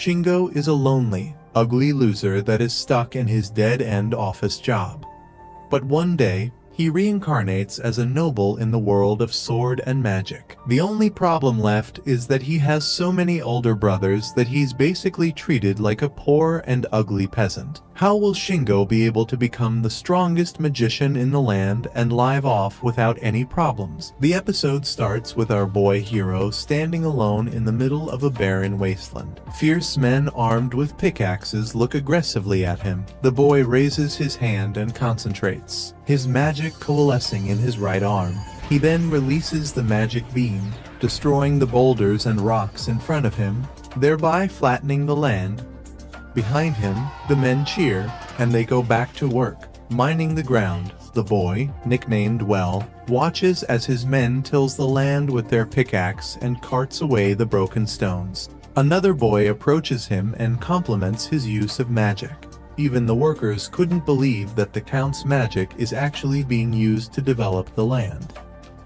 Shingo is a lonely, ugly loser that is stuck in his dead-end office job. But one day, he reincarnates as a noble in the world of sword and magic. The only problem left is that he has so many older brothers that he's basically treated like a poor and ugly peasant. How will Shingo be able to become the strongest magician in the land and live off without any problems? The episode starts with our boy hero standing alone in the middle of a barren wasteland. Fierce men armed with pickaxes look aggressively at him. The boy raises his hand and concentrates, his magic coalescing in his right arm. He then releases the magic beam, destroying the boulders and rocks in front of him, thereby flattening the land. Behind him, the men cheer, and they go back to work, mining the ground. The boy, nicknamed Well, watches as his men tills the land with their pickaxe and carts away the broken stones. Another boy approaches him and compliments his use of magic. Even the workers couldn't believe that the Count's magic is actually being used to develop the land.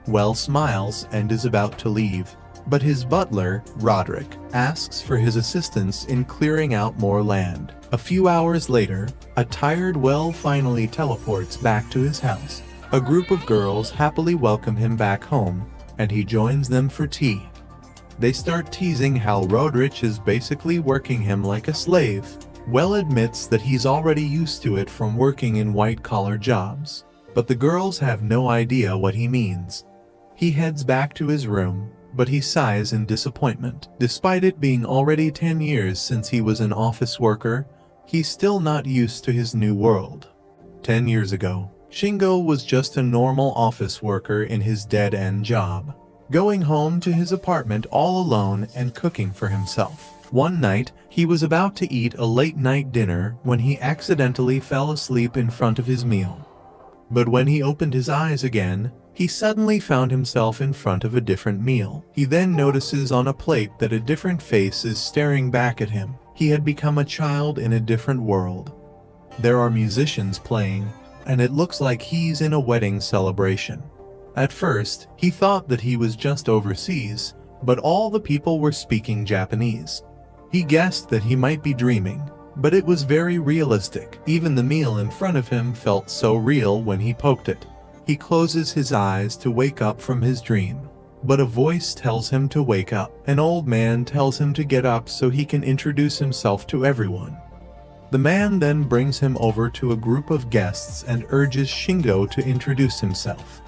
Well smiles and is about to leave, but his butler, Roderick, asks for his assistance in clearing out more land. A few hours later, a tired Well finally teleports back to his house. A group of girls happily welcome him back home, and he joins them for tea. They start teasing how Roderick is basically working him like a slave. Well admits that he's already used to it from working in white-collar jobs, but the girls have no idea what he means. He heads back to his room, but he sighs in disappointment. Despite it being already 10 years since he was an office worker, he's still not used to his new world. 10 years ago, Shingo was just a normal office worker in his dead-end job, going home to his apartment all alone and cooking for himself. One night, he was about to eat a late-night dinner when he accidentally fell asleep in front of his meal. But when he opened his eyes again, he suddenly found himself in front of a different meal. He then notices on a plate that a different face is staring back at him. He had become a child in a different world. There are musicians playing, and it looks like he's in a wedding celebration. At first, he thought that he was just overseas, but all the people were speaking Japanese. He guessed that he might be dreaming, but it was very realistic. Even the meal in front of him felt so real when he poked it. He closes his eyes to wake up from his dream, but a voice tells him to wake up. An old man tells him to get up so he can introduce himself to everyone. The man then brings him over to a group of guests and urges Shingo to introduce himself.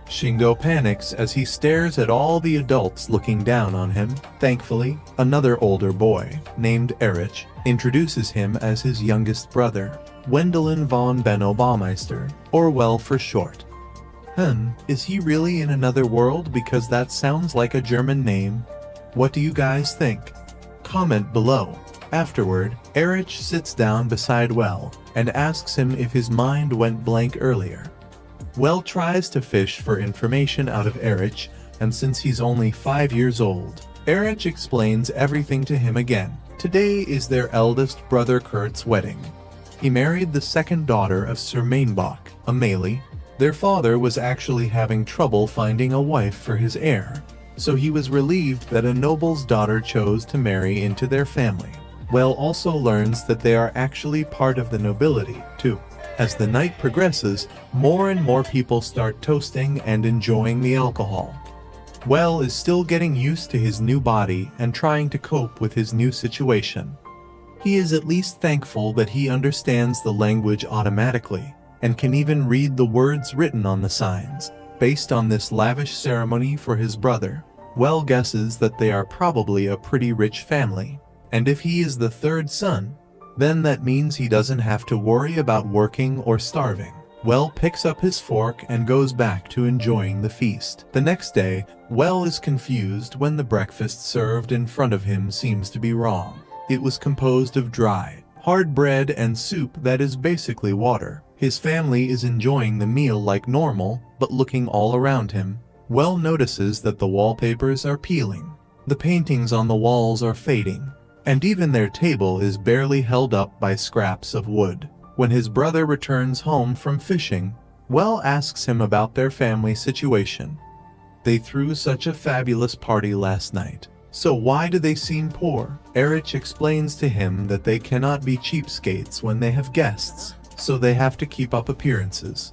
Shingo panics as he stares at all the adults looking down on him. Thankfully, another older boy, named Erich, introduces him as his youngest brother, Wendelin von Benno Baumeister, or Well for short. Is he really in another world, because that sounds like a German name? What do you guys think? Comment below. Afterward, Erich sits down beside Well and asks him if his mind went blank earlier. Well tries to fish for information out of Erich, and since he's only 5 years old, Erich explains everything to him again. Today is their eldest brother Kurt's wedding. He married the second daughter of Sir Mainbach, Amalie. Their father was actually having trouble finding a wife for his heir, so he was relieved that a noble's daughter chose to marry into their family. Well also learns that they are actually part of the nobility, too. As the night progresses, more and more people start toasting and enjoying the alcohol. Well is still getting used to his new body and trying to cope with his new situation. He is at least thankful that he understands the language automatically, and can even read the words written on the signs. Based on this lavish ceremony for his brother, Well guesses that they are probably a pretty rich family, and if he is the third son, then that means he doesn't have to worry about working or starving. Well picks up his fork and goes back to enjoying the feast. The next day, Well is confused when the breakfast served in front of him seems to be wrong. It was composed of dry, hard bread and soup that is basically water. His family is enjoying the meal like normal, but looking all around him, Well notices that the wallpapers are peeling. The paintings on the walls are fading, and even their table is barely held up by scraps of wood. When his brother returns home from fishing, Well asks him about their family situation. They threw such a fabulous party last night. So why do they seem poor? Erich explains to him that they cannot be cheapskates when they have guests, so they have to keep up appearances.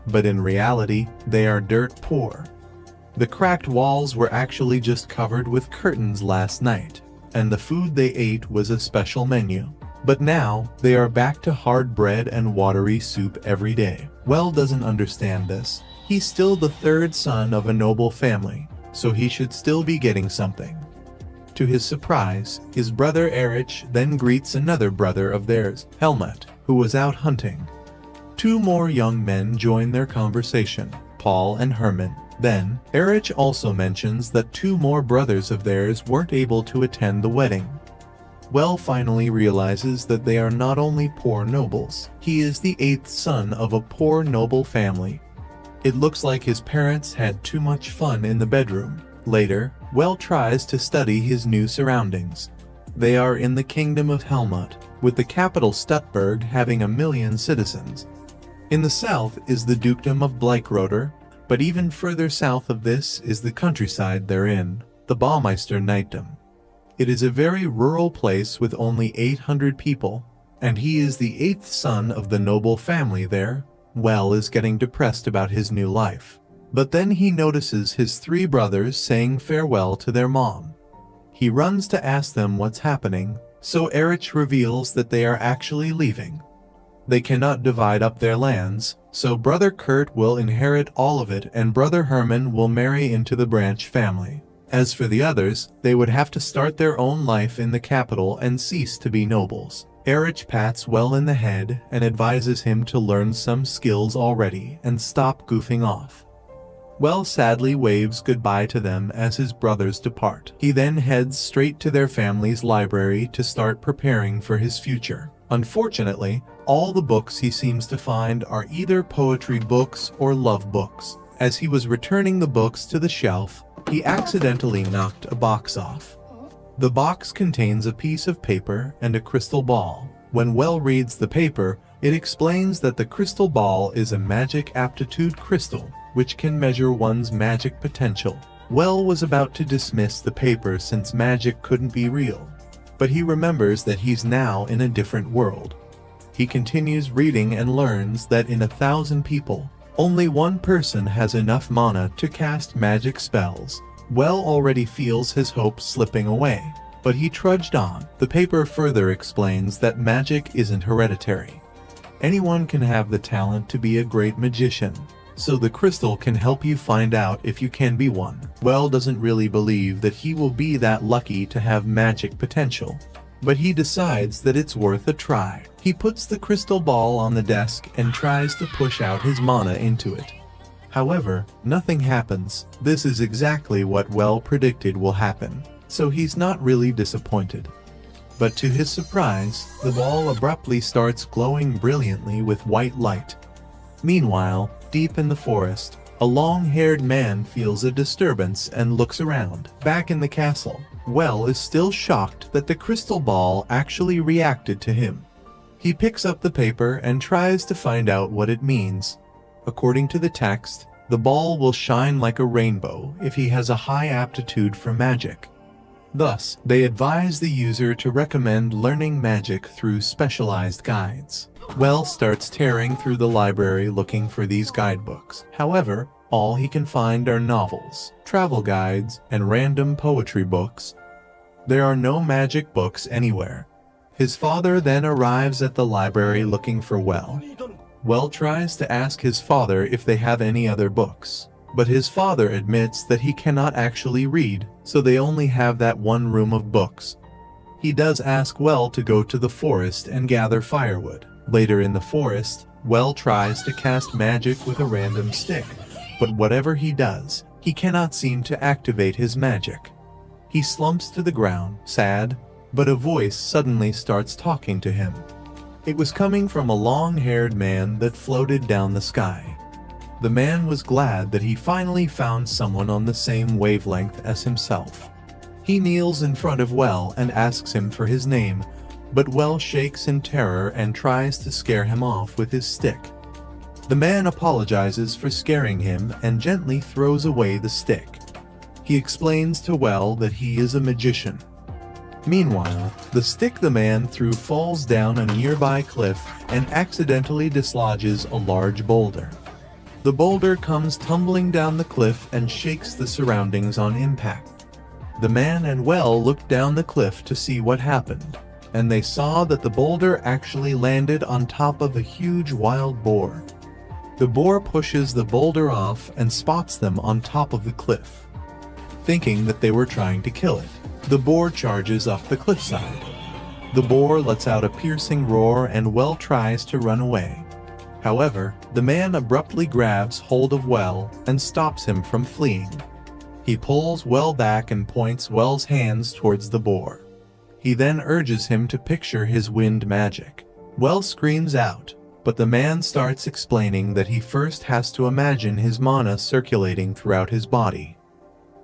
But in reality, they are dirt poor. The cracked walls were actually just covered with curtains last night, and the food they ate was a special menu. But now, they are back to hard bread and watery soup every day. Well doesn't understand this. He's still the third son of a noble family, so he should still be getting something. To his surprise, his brother Erich then greets another brother of theirs, Helmut, who was out hunting. Two more young men join their conversation, Paul and Hermann. Then, Erich also mentions that two more brothers of theirs weren't able to attend the wedding. Well finally realizes that they are not only poor nobles, he is the eighth son of a poor noble family. It looks like his parents had too much fun in the bedroom. Later, Well tries to study his new surroundings. They are in the kingdom of Helmut, with the capital Stuttgart having 1 million citizens. In the south is the dukedom of Bleichroder, but even further south of this is the countryside they're in, the Baumeister Knightdom. It is a very rural place with only 800 people, and he is the eighth son of the noble family there. Well is getting depressed about his new life. But then he notices his three brothers saying farewell to their mom. He runs to ask them what's happening, so Erich reveals that they are actually leaving. They cannot divide up their lands, so brother Kurt will inherit all of it and brother Hermann will marry into the branch family. As for the others, they would have to start their own life in the capital and cease to be nobles. Erich pats Well in the head and advises him to learn some skills already and stop goofing off. Well sadly waves goodbye to them as his brothers depart. He then heads straight to their family's library to start preparing for his future. Unfortunately, all the books he seems to find are either poetry books or love books. As he was returning the books to the shelf, he accidentally knocked a box off. The box contains a piece of paper and a crystal ball. When Well reads the paper, it explains that the crystal ball is a magic aptitude crystal, which can measure one's magic potential. Well was about to dismiss the paper since magic couldn't be real, but he remembers that he's now in a different world. He continues reading and learns that in 1,000 people, only one person has enough mana to cast magic spells. Well already feels his hope slipping away, but he trudged on. The paper further explains that magic isn't hereditary. Anyone can have the talent to be a great magician, so the crystal can help you find out if you can be one. Well doesn't really believe that he will be that lucky to have magic potential, but he decides that it's worth a try. He puts the crystal ball on the desk and tries to push out his mana into it. However, nothing happens. This is exactly what Well predicted will happen, so he's not really disappointed. But to his surprise, the ball abruptly starts glowing brilliantly with white light. Meanwhile, deep in the forest, a long-haired man feels a disturbance and looks around. Back in the castle, Well is still shocked that the crystal ball actually reacted to him. He picks up the paper and tries to find out what it means. According to the text, the ball will shine like a rainbow if he has a high aptitude for magic. Thus, they advise the user to recommend learning magic through specialized guides. Well starts tearing through the library looking for these guidebooks. However, all he can find are novels, travel guides, and random poetry books. There are no magic books anywhere. His father then arrives at the library looking for Well. Well tries to ask his father if they have any other books, but his father admits that he cannot actually read, so they only have that one room of books. He does ask Well to go to the forest and gather firewood. Later in the forest, Well tries to cast magic with a random stick, but whatever he does, he cannot seem to activate his magic. He slumps to the ground, sad, but a voice suddenly starts talking to him. It was coming from a long-haired man that floated down the sky. The man was glad that he finally found someone on the same wavelength as himself. He kneels in front of Well and asks him for his name, but Well shakes in terror and tries to scare him off with his stick. The man apologizes for scaring him and gently throws away the stick. He explains to Well that he is a magician. Meanwhile, the stick the man threw falls down a nearby cliff and accidentally dislodges a large boulder. The boulder comes tumbling down the cliff and shakes the surroundings on impact. The man and Well looked down the cliff to see what happened, and they saw that the boulder actually landed on top of a huge wild boar. The boar pushes the boulder off and spots them on top of the cliff. Thinking that they were trying to kill it, the boar charges up the cliffside. The boar lets out a piercing roar and Well tries to run away. However, the man abruptly grabs hold of Well and stops him from fleeing. He pulls Well back and points Well's hands towards the boar. He then urges him to picture his wind magic. Well screams out, but the man starts explaining that he first has to imagine his mana circulating throughout his body.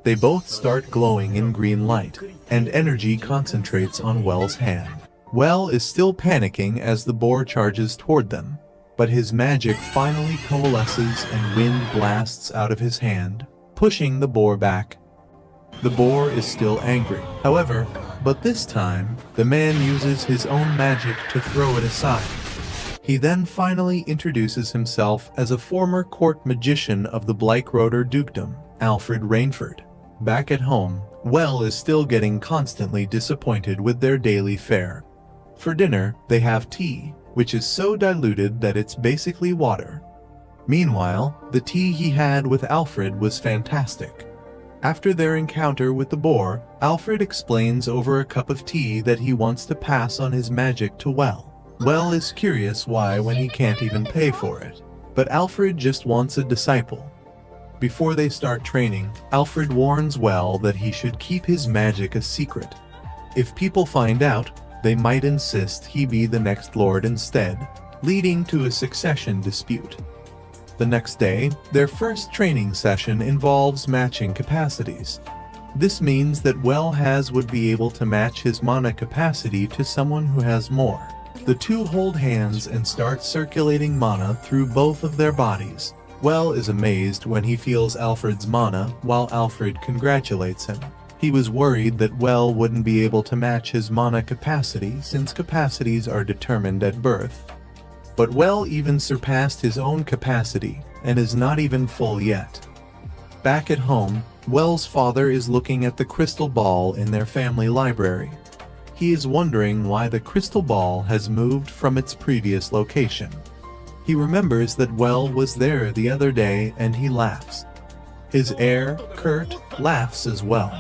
They both start glowing in green light, and energy concentrates on Well's hand. Well is still panicking as the boar charges toward them, but his magic finally coalesces and wind blasts out of his hand, pushing the boar back. The boar is still angry, however, but this time, the man uses his own magic to throw it aside. He then finally introduces himself as a former court magician of the Blykeroder Dukedom, Alfred Rainford. Back at home, Well is still getting constantly disappointed with their daily fare. For dinner, they have tea, which is so diluted that it's basically water. Meanwhile, the tea he had with Alfred was fantastic. After their encounter with the boar, Alfred explains over a cup of tea that he wants to pass on his magic to Well. Well is curious why when he can't even pay for it, but Alfred just wants a disciple. Before they start training, Alfred warns Well that he should keep his magic a secret. If people find out, they might insist he be the next lord instead, leading to a succession dispute. The next day, their first training session involves matching capacities. This means that Well would be able to match his mana capacity to someone who has more. The two hold hands and start circulating mana through both of their bodies. Well is amazed when he feels Alfred's mana, while Alfred congratulates him. He was worried that Well wouldn't be able to match his mana capacity since capacities are determined at birth. But Well even surpassed his own capacity, and is not even full yet. Back at home, Well's father is looking at the crystal ball in their family library. He is wondering why the crystal ball has moved from its previous location. He remembers that Well was there the other day and he laughs. His heir, Kurt, laughs as well,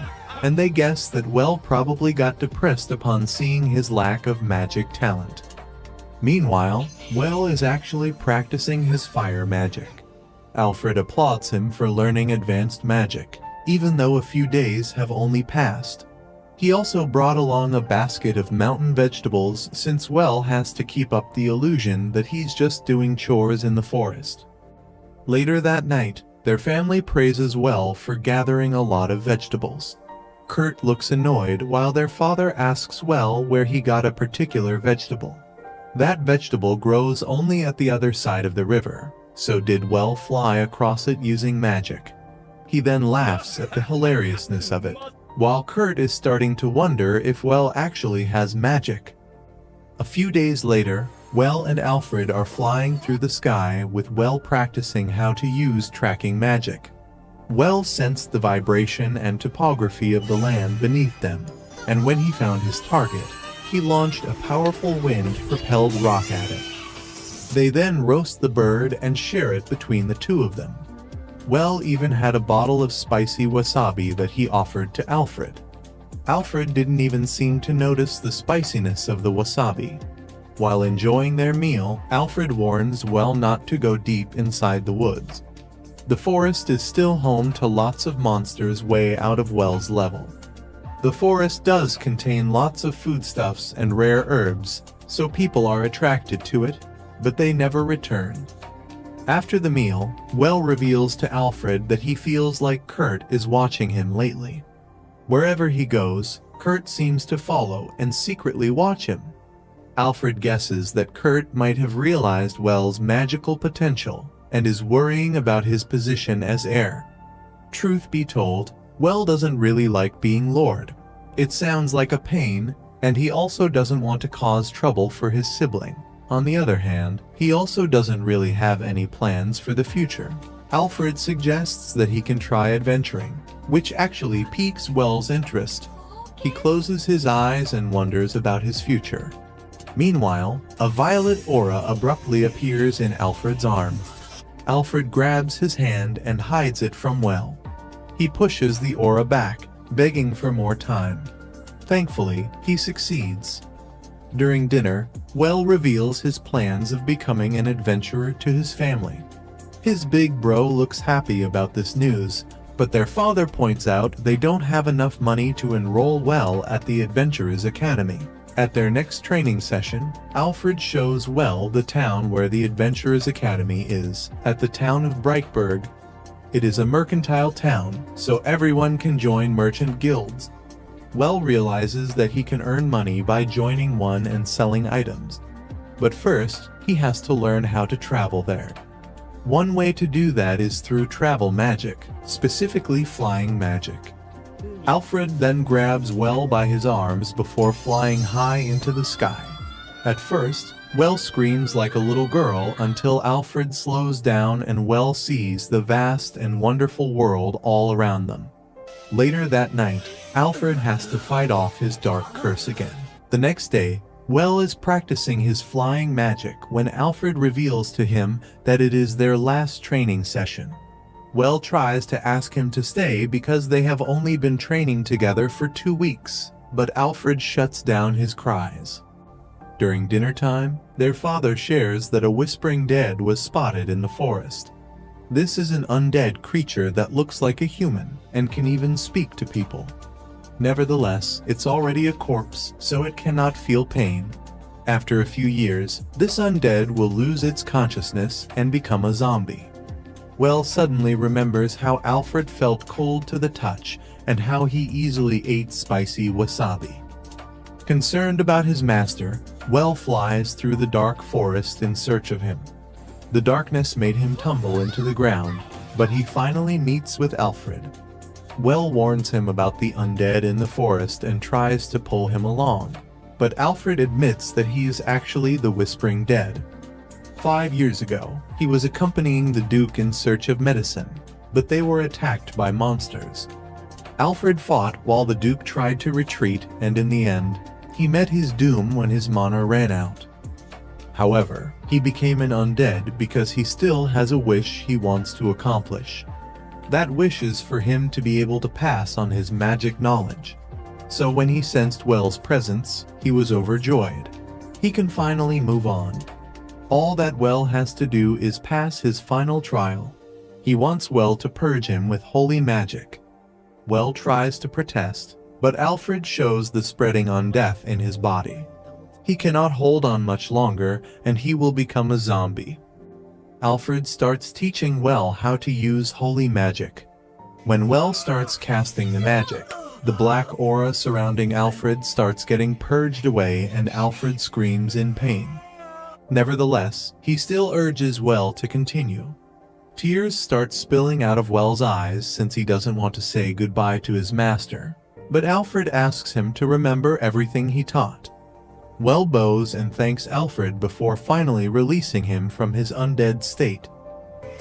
and they guess that Well probably got depressed upon seeing his lack of magic talent. Meanwhile, Well is actually practicing his fire magic. Alfred applauds him for learning advanced magic, even though a few days have only passed. He also brought along a basket of mountain vegetables since Well has to keep up the illusion that he's just doing chores in the forest. Later that night, their family praises Well for gathering a lot of vegetables. Kurt looks annoyed while their father asks Well where he got a particular vegetable. That vegetable grows only at the other side of the river, so did Well fly across it using magic? He then laughs at the hilariousness of it, while Kurt is starting to wonder if Well actually has magic. A few days later, Well and Alfred are flying through the sky with Well practicing how to use tracking magic. Well sensed the vibration and topography of the land beneath them, and when he found his target, he launched a powerful wind-propelled rock at it. They then roast the bird and share it between the two of them. Well even had a bottle of spicy wasabi that he offered to Alfred. Alfred didn't even seem to notice the spiciness of the wasabi. While enjoying their meal, Alfred warns Well not to go deep inside the woods. The forest is still home to lots of monsters way out of Well's level. The forest does contain lots of foodstuffs and rare herbs, so people are attracted to it, but they never return. After the meal, Well reveals to Alfred that he feels like Kurt is watching him lately. Wherever he goes, Kurt seems to follow and secretly watch him. Alfred guesses that Kurt might have realized Well's magical potential and is worrying about his position as heir. Truth be told, Well doesn't really like being Lord. It sounds like a pain, and he also doesn't want to cause trouble for his sibling. On the other hand, he also doesn't really have any plans for the future. Alfred suggests that he can try adventuring, which actually piques Well's interest. He closes his eyes and wonders about his future. Meanwhile, a violet aura abruptly appears in Alfred's arm. Alfred grabs his hand and hides it from Well. He pushes the aura back, begging for more time. Thankfully, he succeeds. During dinner, Well reveals his plans of becoming an adventurer to his family. His big bro looks happy about this news, but their father points out they don't have enough money to enroll Well at the Adventurers Academy. At their next training session, Alfred shows Well the town where the Adventurers Academy is, at the town of Brightburg. It is a mercantile town, so everyone can join merchant guilds. Well realizes that he can earn money by joining one and selling items. But first, he has to learn how to travel there. One way to do that is through travel magic, specifically flying magic. Alfred then grabs Well by his arms before flying high into the sky. At first, Well screams like a little girl until Alfred slows down and Well sees the vast and wonderful world all around them. Later that night, Alfred has to fight off his dark curse again. The next day, Well is practicing his flying magic when Alfred reveals to him that it is their last training session. Well tries to ask him to stay because they have only been training together for 2 weeks, but Alfred shuts down his cries. During dinner time, their father shares that a whispering dead was spotted in the forest. This is an undead creature that looks like a human and can even speak to people. Nevertheless, it's already a corpse, so it cannot feel pain. After a few years, this undead will lose its consciousness and become a zombie. Well suddenly remembers how Alfred felt cold to the touch and how he easily ate spicy wasabi. Concerned about his master, Well flies through the dark forest in search of him. The darkness made him tumble into the ground, but he finally meets with Alfred. Well warns him about the undead in the forest and tries to pull him along, but Alfred admits that he is actually the Whispering Dead. 5 years ago, he was accompanying the Duke in search of medicine, but they were attacked by monsters. Alfred fought while the Duke tried to retreat, and in the end, he met his doom when his mana ran out. However, he became an undead because he still has a wish he wants to accomplish. That wish is for him to be able to pass on his magic knowledge. So when he sensed Well's presence, he was overjoyed. He can finally move on. All that Well has to do is pass his final trial. He wants Well to purge him with holy magic. Well tries to protest, but Alfred shows the spreading undeath in his body. He cannot hold on much longer, and he will become a zombie. Alfred starts teaching Well how to use holy magic. When Well starts casting the magic, the black aura surrounding Alfred starts getting purged away and Alfred screams in pain. Nevertheless, he still urges Well to continue. Tears start spilling out of Well's eyes since he doesn't want to say goodbye to his master, but Alfred asks him to remember everything he taught. Well bows and thanks Alfred before finally releasing him from his undead state.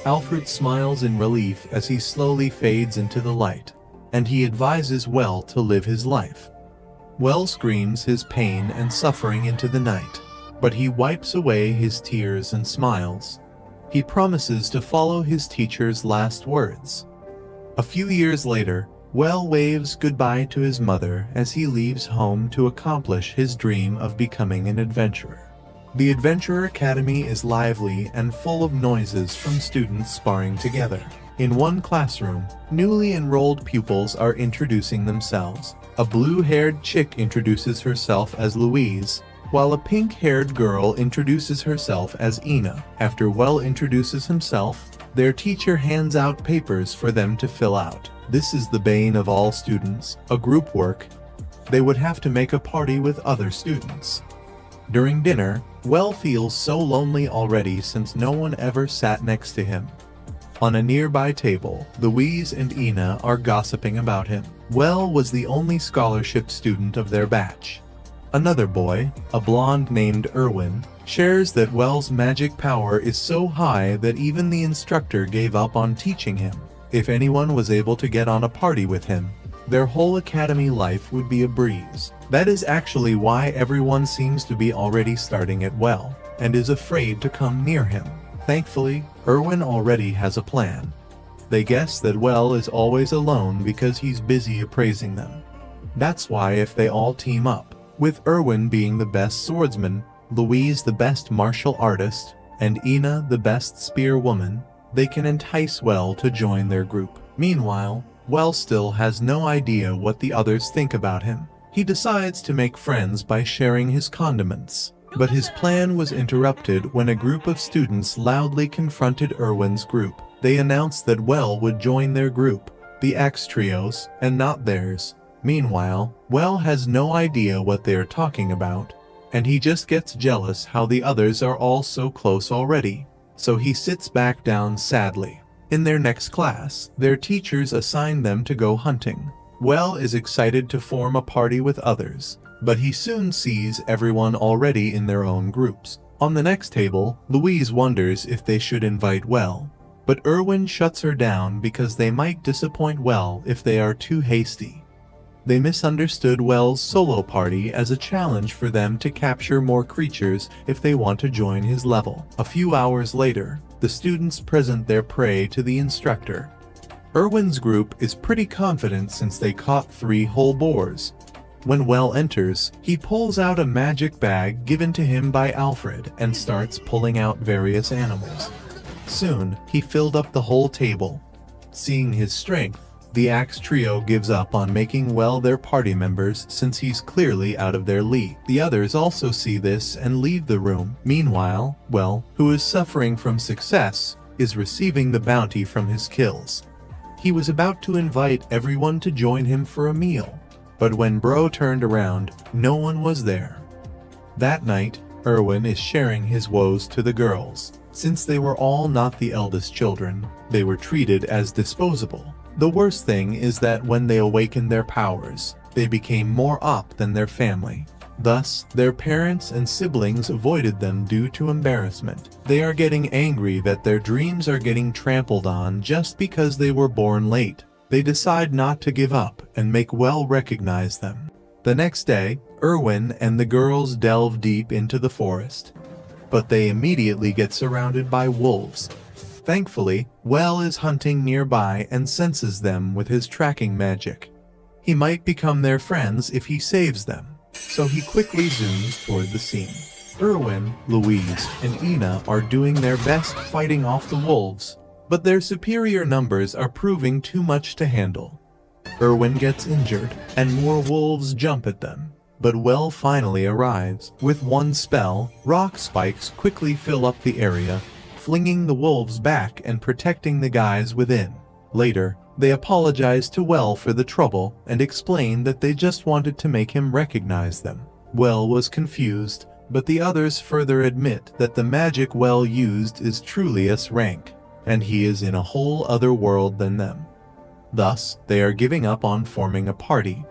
Alfred smiles in relief as he slowly fades into the light, and he advises Well to live his life. Well screams his pain and suffering into the night, but he wipes away his tears and smiles. He promises to follow his teacher's last words. A few years later, Well waves goodbye to his mother as he leaves home to accomplish his dream of becoming an adventurer. The Adventurer Academy is lively and full of noises from students sparring together. In one classroom, newly enrolled pupils are introducing themselves. A blue-haired chick introduces herself as Louise, while a pink-haired girl introduces herself as Ina. After Well introduces himself, their teacher hands out papers for them to fill out. This is the bane of all students, a group work. They would have to make a party with other students. During dinner, Well feels so lonely already since no one ever sat next to him. On a nearby table, Louise and Ina are gossiping about him. Well was the only scholarship student of their batch. Another boy, a blonde named Erwin, shares that Well's magic power is so high that even the instructor gave up on teaching him. If anyone was able to get on a party with him, their whole academy life would be a breeze. That is actually why everyone seems to be already starting at Well, and is afraid to come near him. Thankfully, Erwin already has a plan. They guess that Well is always alone because he's busy appraising them. That's why if they all team up, with Erwin being the best swordsman, Louise the best martial artist, and Ina the best spearwoman, they can entice Well to join their group. Meanwhile, Well still has no idea what the others think about him. He decides to make friends by sharing his condiments. But his plan was interrupted when a group of students loudly confronted Erwin's group. They announced that Well would join their group, the Axe Trios, and not theirs. Meanwhile, Well has no idea what they are talking about, and he just gets jealous how the others are all so close already. So he sits back down sadly. In their next class, their teachers assign them to go hunting. Well is excited to form a party with others, but he soon sees everyone already in their own groups. On the next table, Louise wonders if they should invite Well, but Erwin shuts her down because they might disappoint Well if they are too hasty. They misunderstood Well's solo party as a challenge for them to capture more creatures if they want to join his level. A few hours later, the students present their prey to the instructor. Erwin's group is pretty confident since they caught 3 whole boars. When Well enters, he pulls out a magic bag given to him by Alfred and starts pulling out various animals. Soon, he filled up the whole table. Seeing his strength, the Axe Trio gives up on making Well their party members since he's clearly out of their league. The others also see this and leave the room. Meanwhile, Well, who is suffering from success, is receiving the bounty from his kills. He was about to invite everyone to join him for a meal, but when Bro turned around, no one was there. That night, Erwin is sharing his woes to the girls. Since they were all not the eldest children, they were treated as disposable. The worst thing is that when they awakened their powers, they became more up than their family. Thus, their parents and siblings avoided them due to embarrassment. They are getting angry that their dreams are getting trampled on just because they were born late. They decide not to give up and make Well recognize them. The next day, Erwin and the girls delve deep into the forest, but they immediately get surrounded by wolves. Thankfully, Well is hunting nearby and senses them with his tracking magic. He might become their friends if he saves them, so he quickly zooms toward the scene. Erwin, Louise, and Ina are doing their best fighting off the wolves, but their superior numbers are proving too much to handle. Erwin gets injured, and more wolves jump at them. But Well finally arrives. With one spell, rock spikes quickly fill up the area, flinging the wolves back and protecting the guys within. Later, they apologize to Well for the trouble and explain that they just wanted to make him recognize them. Well was confused, but the others further admit that the magic Well used is truly SS-Rank, and he is in a whole other world than them. Thus, they are giving up on forming a party.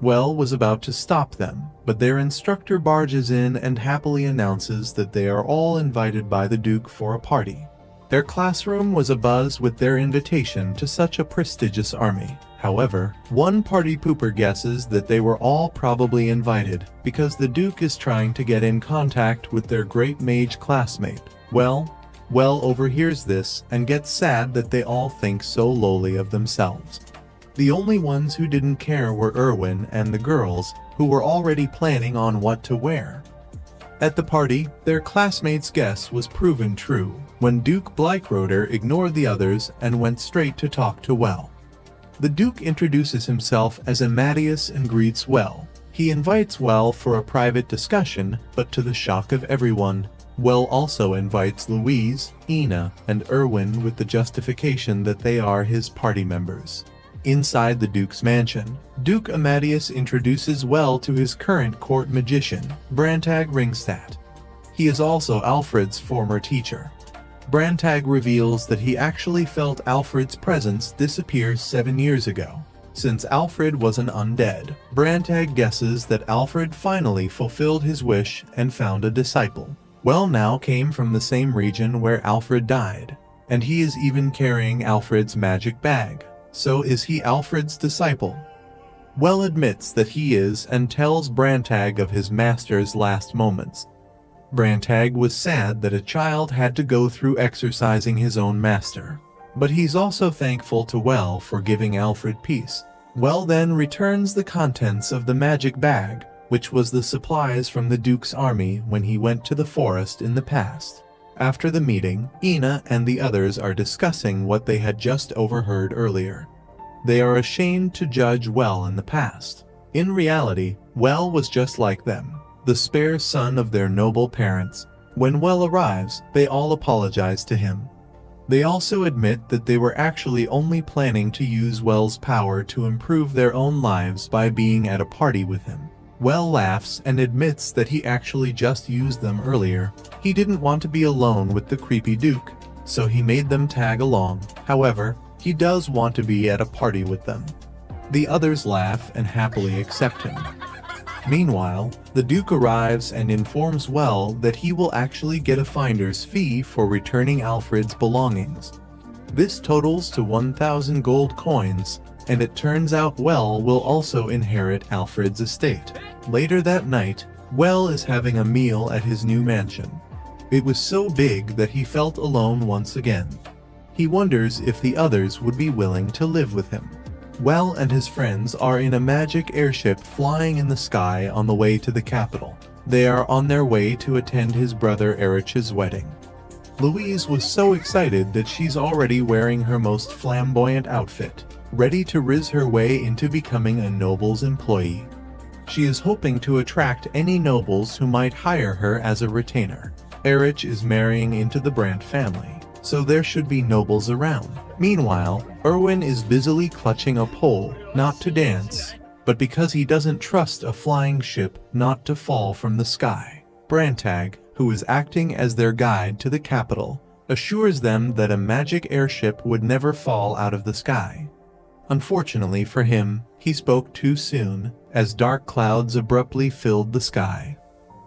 Well was about to stop them, but their instructor barges in and happily announces that they are all invited by the Duke for a party. Their classroom was abuzz with their invitation to such a prestigious army. However, one party pooper guesses that they were all probably invited because the Duke is trying to get in contact with their great mage classmate. Well overhears this and gets sad that they all think so lowly of themselves. The only ones who didn't care were Erwin and the girls, who were already planning on what to wear. At the party, their classmates' guess was proven true when Duke Blyckroder ignored the others and went straight to talk to Well. The Duke introduces himself as Amadeus and greets Well. He invites Well for a private discussion, but to the shock of everyone, Well also invites Louise, Ina, and Erwin with the justification that they are his party members. Inside the Duke's mansion, Duke Amadeus introduces Well to his current court magician, Brantag Ringstadt. He is also Alfred's former teacher. Brantag reveals that he actually felt Alfred's presence disappear 7 years ago. Since Alfred was an undead, Brantag guesses that Alfred finally fulfilled his wish and found a disciple. Well now came from the same region where Alfred died, and he is even carrying Alfred's magic bag. So is he Alfred's disciple? Well admits that he is and tells Brantag of his master's last moments. Brantag was sad that a child had to go through exercising his own master. But he's also thankful to Well for giving Alfred peace. Well then returns the contents of the magic bag, which was the supplies from the Duke's army when he went to the forest in the past. After the meeting, Ina and the others are discussing what they had just overheard earlier. They are ashamed to judge Well in the past. In reality, Well was just like them, the spare son of their noble parents. When Well arrives, they all apologize to him. They also admit that they were actually only planning to use Well's power to improve their own lives by being at a party with him. Well laughs and admits that he actually just used them earlier. He didn't want to be alone with the creepy Duke, so he made them tag along. However, he does want to be at a party with them. The others laugh and happily accept him. Meanwhile, the Duke arrives and informs Well that he will actually get a finder's fee for returning Alfred's belongings. This totals to 1,000 gold coins, and it turns out Well will also inherit Alfred's estate. Later that night, Well is having a meal at his new mansion. It was so big that he felt alone once again. He wonders if the others would be willing to live with him. Well and his friends are in a magic airship flying in the sky on the way to the capital. They are on their way to attend his brother Erich's wedding. Louise was so excited that she's already wearing her most flamboyant outfit, ready to riz her way into becoming a noble's employee. She is hoping to attract any nobles who might hire her as a retainer. Erich is marrying into the Brandt family, so there should be nobles around. Meanwhile, Erwin is busily clutching a pole, not to dance, but because he doesn't trust a flying ship not to fall from the sky. Brantag, who is acting as their guide to the capital, assures them that a magic airship would never fall out of the sky. Unfortunately for him, he spoke too soon, as dark clouds abruptly filled the sky.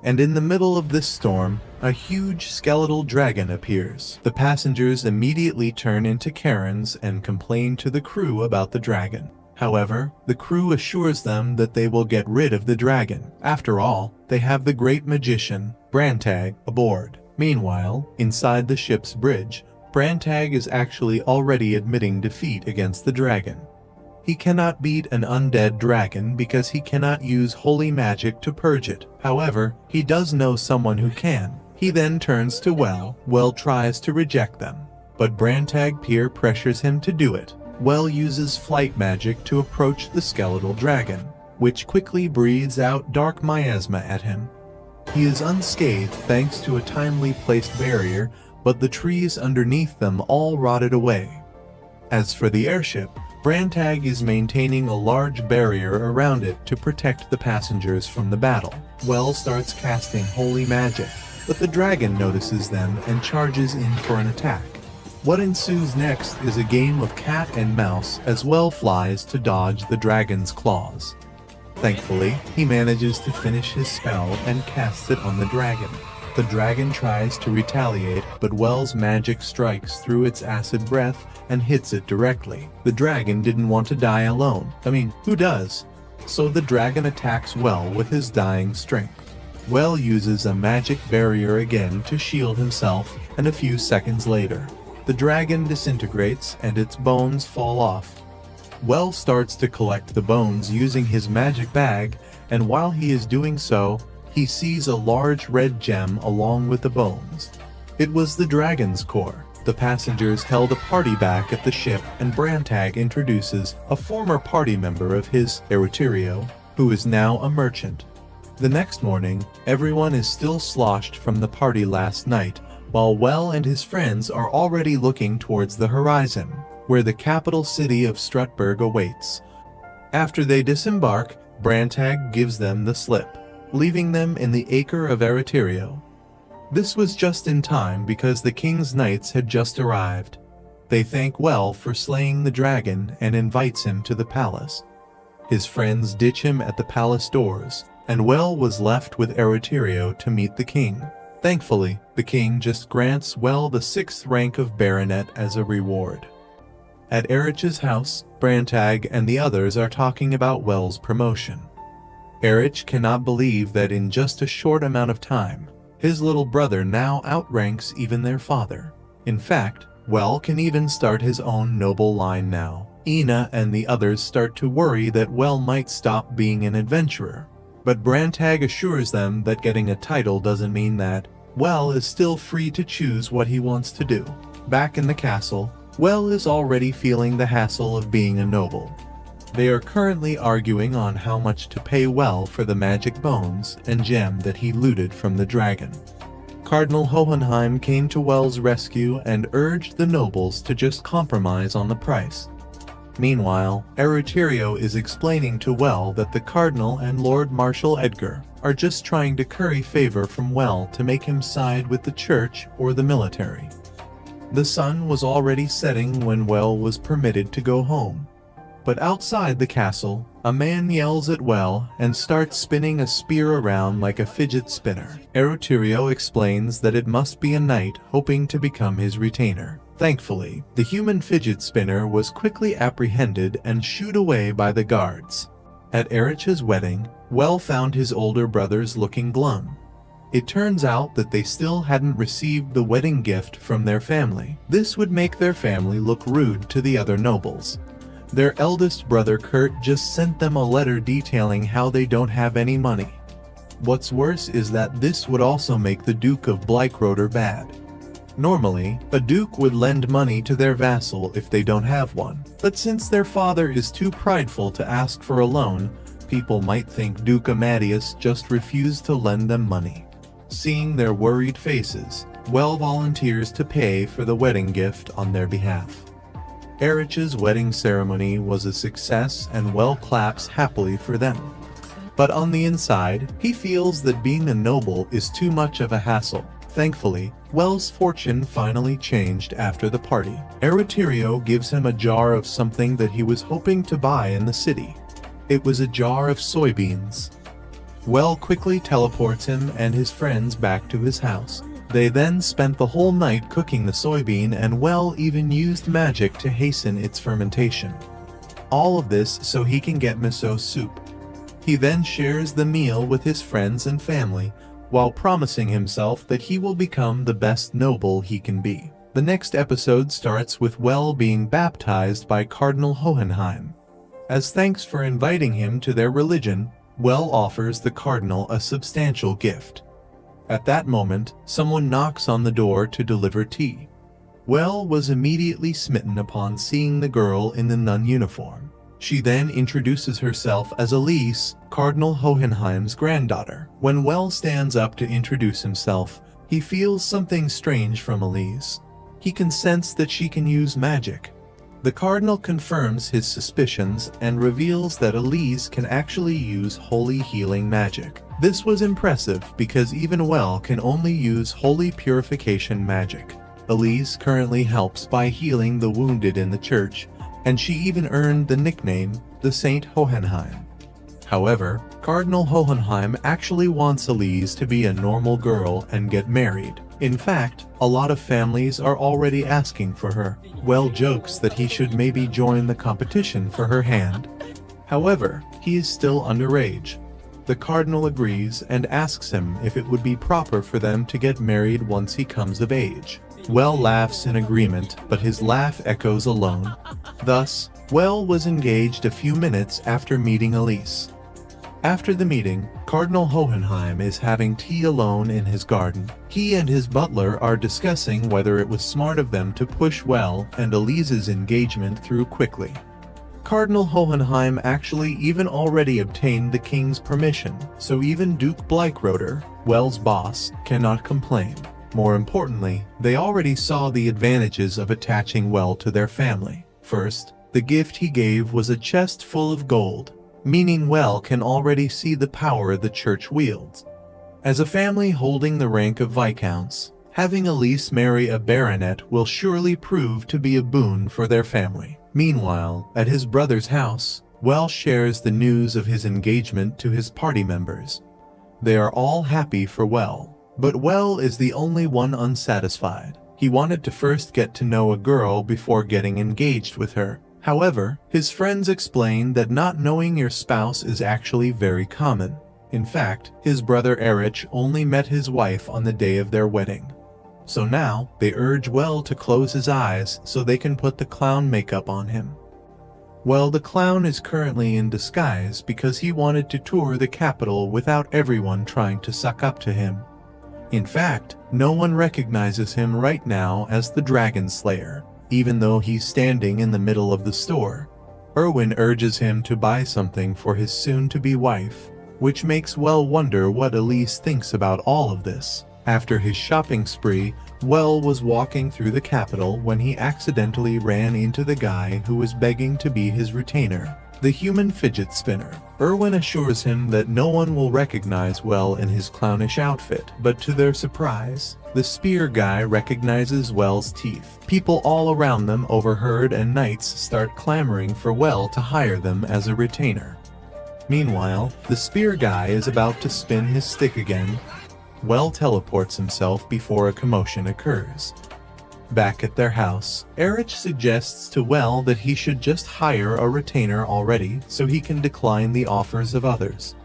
And in the middle of this storm, a huge skeletal dragon appears. The passengers immediately turn into Karens and complain to the crew about the dragon. However, the crew assures them that they will get rid of the dragon. After all, they have the great magician, Brantag, aboard. Meanwhile, inside the ship's bridge, Brantag is actually already admitting defeat against the dragon. He cannot beat an undead dragon because he cannot use holy magic to purge it. However, he does know someone who can. He then turns to Well. Well tries to reject them, but Brantag peer pressures him to do it. Well uses flight magic to approach the skeletal dragon, which quickly breathes out dark miasma at him. He is unscathed thanks to a timely placed barrier, but the trees underneath them all rotted away. As for the airship, Brantag is maintaining a large barrier around it to protect the passengers from the battle. Well starts casting holy magic, but the dragon notices them and charges in for an attack. What ensues next is a game of cat and mouse as Well flies to dodge the dragon's claws. Thankfully, he manages to finish his spell and casts it on the dragon. The dragon tries to retaliate, but Well's magic strikes through its acid breath and hits it directly. The dragon didn't want to die alone. I mean, who does? So the dragon attacks Well with his dying strength. Well uses a magic barrier again to shield himself, and a few seconds later, the dragon disintegrates and its bones fall off. Well starts to collect the bones using his magic bag, and while he is doing so, he sees a large red gem along with the bones. It was the dragon's core. The passengers held a party back at the ship, and Brantag introduces a former party member of his, Eriterio, who is now a merchant. The next morning, everyone is still sloshed from the party last night, while Well and his friends are already looking towards the horizon, where the capital city of Strutberg awaits. After they disembark, Brantag gives them the slip, leaving them in the acre of Eriterio. This was just in time because the king's knights had just arrived. They thank Well for slaying the dragon and invites him to the palace. His friends ditch him at the palace doors, and Well was left with Eroterio to meet the king. Thankfully, the king just grants Well the 6th rank of baronet as a reward. At Erich's house, Brantag and the others are talking about Well's promotion. Erich cannot believe that in just a short amount of time, his little brother now outranks even their father. In fact, Well can even start his own noble line now. Ina and the others start to worry that Well might stop being an adventurer. But Brantag assures them that getting a title doesn't mean that. Well is still free to choose what he wants to do. Back in the castle, Well is already feeling the hassle of being a noble. They are currently arguing on how much to pay Well for the magic bones and gem that he looted from the dragon. Cardinal Hohenheim came to Well's rescue and urged the nobles to just compromise on the price. Meanwhile, Eroterio is explaining to Well that the Cardinal and Lord Marshal Edgar are just trying to curry favor from Well to make him side with the church or the military. The sun was already setting when Well was permitted to go home. But outside the castle, a man yells at Well and starts spinning a spear around like a fidget spinner. Eroterio explains that it must be a knight hoping to become his retainer. Thankfully, the human fidget spinner was quickly apprehended and shooed away by the guards. At Erich's wedding, Well found his older brothers looking glum. It turns out that they still hadn't received the wedding gift from their family. This would make their family look rude to the other nobles. Their eldest brother Kurt just sent them a letter detailing how they don't have any money. What's worse is that this would also make the Duke of Bleichroder bad. Normally, a duke would lend money to their vassal if they don't have one, but since their father is too prideful to ask for a loan, people might think Duke Amadeus just refused to lend them money. Seeing their worried faces, Well volunteers to pay for the wedding gift on their behalf. Erich's wedding ceremony was a success and Well claps happily for them. But on the inside, he feels that being a noble is too much of a hassle. Thankfully, Well's fortune finally changed after the party. Eroterio gives him a jar of something that he was hoping to buy in the city. It was a jar of soybeans. Well quickly teleports him and his friends back to his house. They then spent the whole night cooking the soybean, and Well even used magic to hasten its fermentation. All of this so he can get miso soup. He then shares the meal with his friends and family, while promising himself that he will become the best noble he can be. The next episode starts with Well being baptized by Cardinal Hohenheim. As thanks for inviting him to their religion, Well offers the cardinal a substantial gift. At that moment, someone knocks on the door to deliver tea. Well was immediately smitten upon seeing the girl in the nun uniform. She then introduces herself as Elise, Cardinal Hohenheim's granddaughter. When Well stands up to introduce himself, he feels something strange from Elise. He can sense that she can use magic. The Cardinal confirms his suspicions and reveals that Elise can actually use holy healing magic. This was impressive because even Well can only use holy purification magic. Elise currently helps by healing the wounded in the church, and she even earned the nickname the Saint Hohenheim. However, Cardinal Hohenheim actually wants Elise to be a normal girl and get married. In fact, a lot of families are already asking for her. Well jokes that he should maybe join the competition for her hand. However, he is still underage. The Cardinal agrees and asks him if it would be proper for them to get married once he comes of age. Well laughs in agreement, but his laugh echoes alone. Thus, Well was engaged a few minutes after meeting Elise. After the meeting, Cardinal Hohenheim is having tea alone in his garden. He and his butler are discussing whether it was smart of them to push Well and Elise's engagement through quickly. Cardinal Hohenheim actually even already obtained the king's permission, so even Duke Bleichroder, Well's boss, cannot complain. More importantly, they already saw the advantages of attaching Well to their family. First, the gift he gave was a chest full of gold, meaning Well can already see the power the church wields. As a family holding the rank of viscounts, having Elise marry a baronet will surely prove to be a boon for their family. Meanwhile, at his brother's house, Well shares the news of his engagement to his party members. They are all happy for Well, but Well is the only one unsatisfied. He wanted to first get to know a girl before getting engaged with her. However, his friends explain that not knowing your spouse is actually very common. In fact, his brother Erich only met his wife on the day of their wedding. So now, they urge Well to close his eyes so they can put the clown makeup on him. Well, the clown is currently in disguise because he wanted to tour the capital without everyone trying to suck up to him. In fact, no one recognizes him right now as the Dragon Slayer, even though he's standing in the middle of the store. Erwin urges him to buy something for his soon-to-be wife, which makes Well wonder what Elise thinks about all of this. After his shopping spree, Well was walking through the capital when he accidentally ran into the guy who was begging to be his retainer, the human fidget spinner. Erwin assures him that no one will recognize Well in his clownish outfit, but to their surprise, the spear guy recognizes Well's teeth. People all around them overheard and knights start clamoring for Well to hire them as a retainer. Meanwhile, the spear guy is about to spin his stick again. Well teleports himself before a commotion occurs. Back at their house, Erich suggests to Well that he should just hire a retainer already so he can decline the offers of others.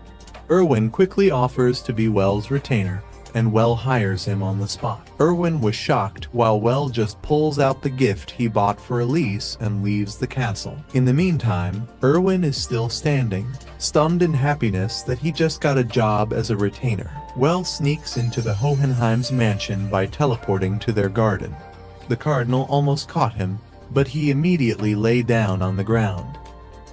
Erwin quickly offers to be Well's retainer, and Well hires him on the spot. Erwin was shocked while Well just pulls out the gift he bought for Elise and leaves the castle. In the meantime, Erwin is still standing, stunned in happiness that he just got a job as a retainer. Well sneaks into the Hohenheim's mansion by teleporting to their garden. The cardinal almost caught him, but he immediately lay down on the ground.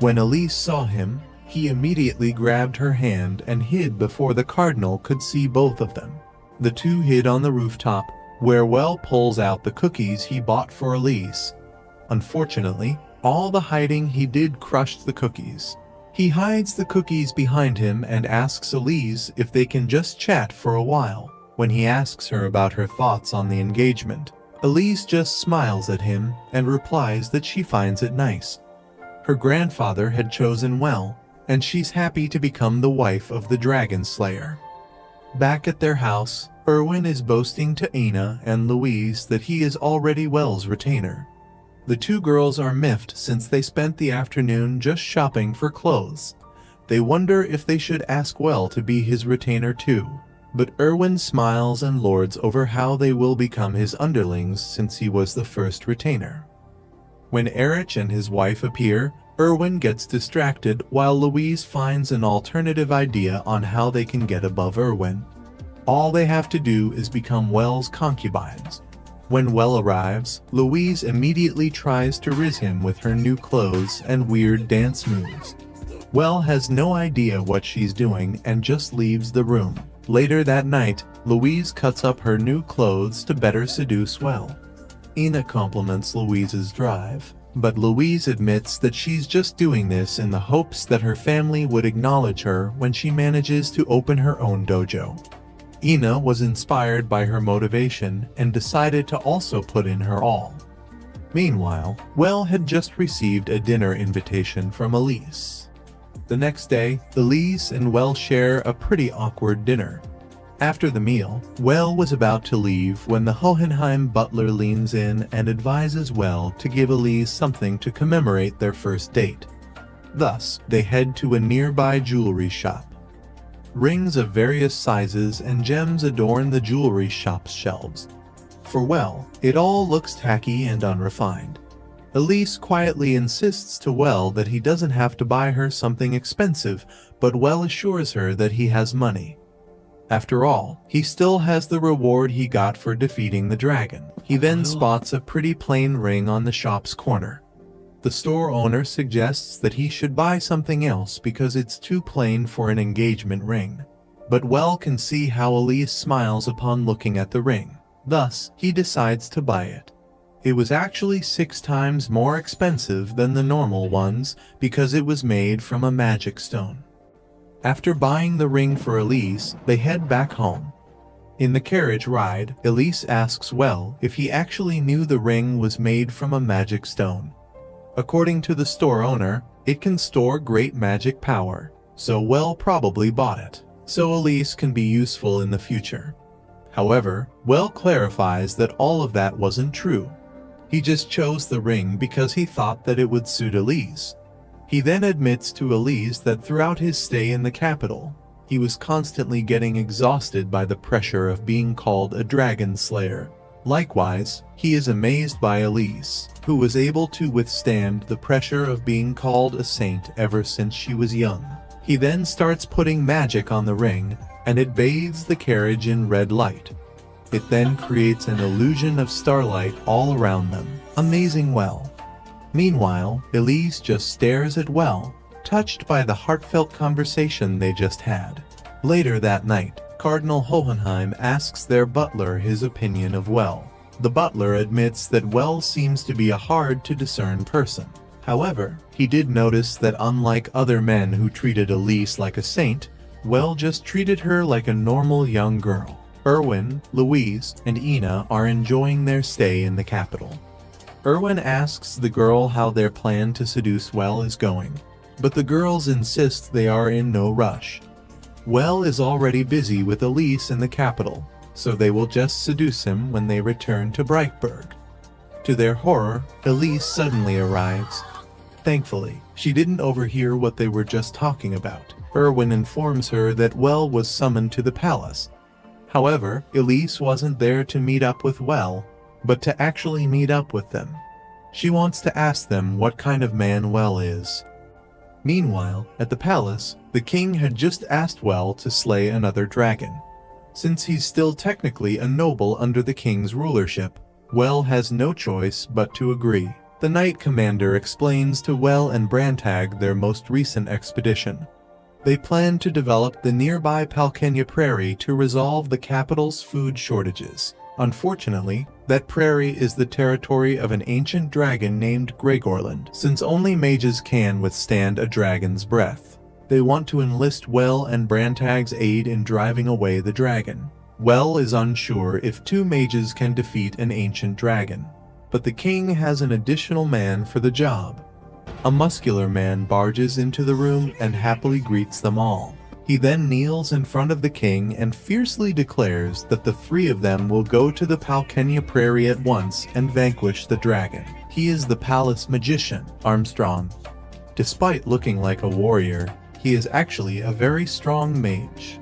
When Elise saw him, he immediately grabbed her hand and hid before the cardinal could see both of them. The two hid on the rooftop, where Well pulls out the cookies he bought for Elise. Unfortunately, all the hiding he did crushed the cookies. He hides the cookies behind him and asks Elise if they can just chat for a while. When he asks her about her thoughts on the engagement, Elise just smiles at him and replies that she finds it nice. Her grandfather had chosen Well, and she's happy to become the wife of the Dragon Slayer. Back at their house, Erwin is boasting to Ina and Louise that he is already Well's retainer. The two girls are miffed since they spent the afternoon just shopping for clothes. They wonder if they should ask Well to be his retainer too. But Erwin smiles and lords over how they will become his underlings since he was the first retainer. When Erich and his wife appear, Erwin gets distracted while Louise finds an alternative idea on how they can get above Erwin. All they have to do is become Well's concubines. When Well arrives, Louise immediately tries to riz him with her new clothes and weird dance moves. Well has no idea what she's doing and just leaves the room. Later that night, Louise cuts up her new clothes to better seduce Well. Ina compliments Louise's drive, but Louise admits that she's just doing this in the hopes that her family would acknowledge her when she manages to open her own dojo. Ina was inspired by her motivation and decided to also put in her all. Meanwhile, Well had just received a dinner invitation from Elise. The next day, Elise and Well share a pretty awkward dinner. After the meal, Well was about to leave when the Hohenheim butler leans in and advises Well to give Elise something to commemorate their first date. Thus, they head to a nearby jewelry shop. Rings of various sizes and gems adorn the jewelry shop's shelves. For Well, it all looks tacky and unrefined. Elise quietly insists to Well that he doesn't have to buy her something expensive, but Well assures her that he has money. After all, he still has the reward he got for defeating the dragon. He then spots a pretty plain ring on the shop's corner. The store owner suggests that he should buy something else because it's too plain for an engagement ring. But Well can see how Elise smiles upon looking at the ring. Thus, he decides to buy it. It was actually 6 times more expensive than the normal ones because it was made from a magic stone. After buying the ring for Elise, they head back home. In the carriage ride, Elise asks Well if he actually knew the ring was made from a magic stone. According to the store owner, it can store great magic power, so Well probably bought it, so Elise can be useful in the future. However, Well clarifies that all of that wasn't true. He just chose the ring because he thought that it would suit Elise. He then admits to Elise that throughout his stay in the capital, he was constantly getting exhausted by the pressure of being called a dragon slayer. Likewise, he is amazed by Elise, who was able to withstand the pressure of being called a saint ever since she was young. He then starts putting magic on the ring, and it bathes the carriage in red light. It then creates an illusion of starlight all around them. Amazing Well. Meanwhile, Elise just stares at Well, touched by the heartfelt conversation they just had. Later that night, Cardinal Hohenheim asks their butler his opinion of Well. The butler admits that Well seems to be a hard-to-discern person. However, he did notice that unlike other men who treated Elise like a saint, Well just treated her like a normal young girl. Erwin, Louise, and Ina are enjoying their stay in the capital. Erwin asks the girl how their plan to seduce Well is going, but the girls insist they are in no rush. Well is already busy with Elise in the capital, so they will just seduce him when they return to Breitberg. To their horror, Elise suddenly arrives. Thankfully, she didn't overhear what they were just talking about. Erwin informs her that Well was summoned to the palace. However, Elise wasn't there to meet up with Well, but to actually meet up with them. She wants to ask them what kind of man Well is. Meanwhile, at the palace, the king had just asked Well to slay another dragon. Since he's still technically a noble under the king's rulership, Well has no choice but to agree. The Knight Commander explains to Well and Brantag their most recent expedition. They plan to develop the nearby Palkenia Prairie to resolve the capital's food shortages. Unfortunately, that prairie is the territory of an ancient dragon named Gregorland, since only mages can withstand a dragon's breath. They want to enlist Well and Brantag's aid in driving away the dragon. Well is unsure if two mages can defeat an ancient dragon, but the king has an additional man for the job. A muscular man barges into the room and happily greets them all. He then kneels in front of the king and fiercely declares that the three of them will go to the Palkenia Prairie at once and vanquish the dragon. He is the palace magician, Armstrong. Despite looking like a warrior, he is actually a very strong mage.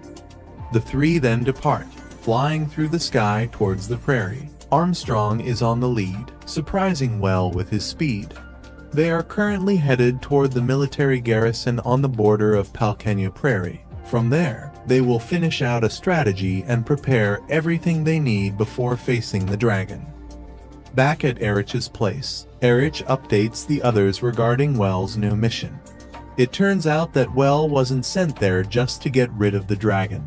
The three then depart, flying through the sky towards the prairie. Armstrong is on the lead, surprising Well with his speed. They are currently headed toward the military garrison on the border of Palkenia Prairie. From there, they will finish out a strategy and prepare everything they need before facing the dragon. Back at Erich's place, Erich updates the others regarding Well's new mission. It turns out that Well wasn't sent there just to get rid of the dragon.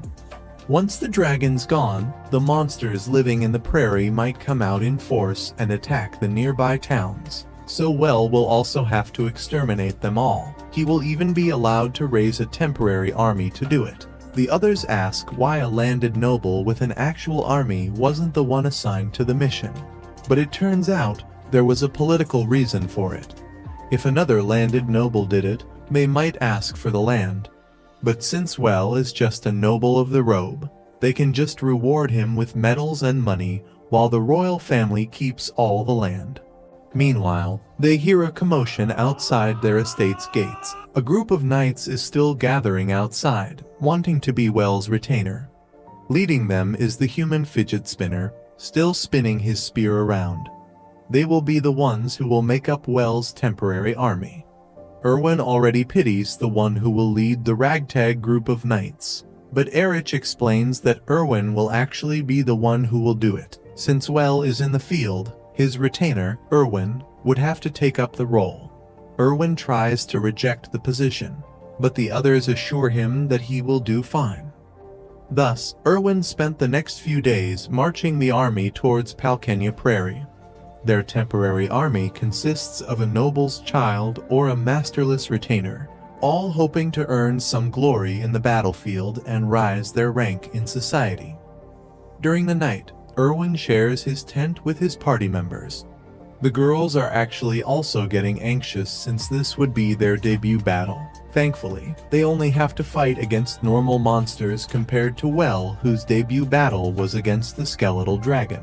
Once the dragon's gone, the monsters living in the prairie might come out in force and attack the nearby towns. So Well will also have to exterminate them all. He will even be allowed to raise a temporary army to do it. The others ask why a landed noble with an actual army wasn't the one assigned to the mission. But it turns out there was a political reason for it. If another landed noble did it, they might ask for the land. But since Well is just a noble of the robe, they can just reward him with medals and money while the royal family keeps all the land. Meanwhile, they hear a commotion outside their estate's gates. A group of knights is still gathering outside, wanting to be Well's retainer. Leading them is the human fidget spinner, still spinning his spear around. They will be the ones who will make up Well's temporary army. Erwin already pities the one who will lead the ragtag group of knights, but Erich explains that Erwin will actually be the one who will do it. Since Well is in the field, his retainer, Erwin, would have to take up the role. Erwin tries to reject the position, but the others assure him that he will do fine. Thus, Erwin spent the next few days marching the army towards Palkenia Prairie. Their temporary army consists of a noble's child or a masterless retainer, all hoping to earn some glory in the battlefield and rise their rank in society. During the night, Erwin shares his tent with his party members. The girls are actually also getting anxious since this would be their debut battle. Thankfully, they only have to fight against normal monsters compared to Well, whose debut battle was against the skeletal dragon.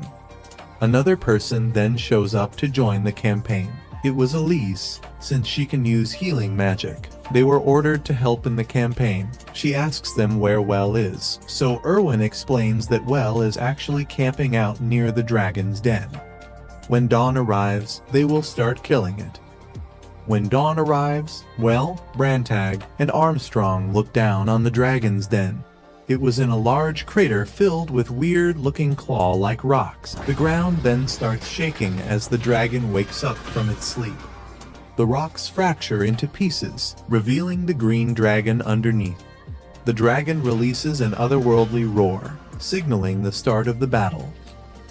Another person then shows up to join the campaign. It was Elise, since she can use healing magic. They were ordered to help in the campaign. She asks them where Well is, so Erwin explains that Well is actually camping out near the dragon's den. When dawn arrives, they will start killing it. When dawn arrives, Well, Brantag, and Armstrong look down on the dragon's den. It was in a large crater filled with weird-looking claw-like rocks. The ground then starts shaking as the dragon wakes up from its sleep. The rocks fracture into pieces, revealing the green dragon underneath. The dragon releases an otherworldly roar, signaling the start of the battle.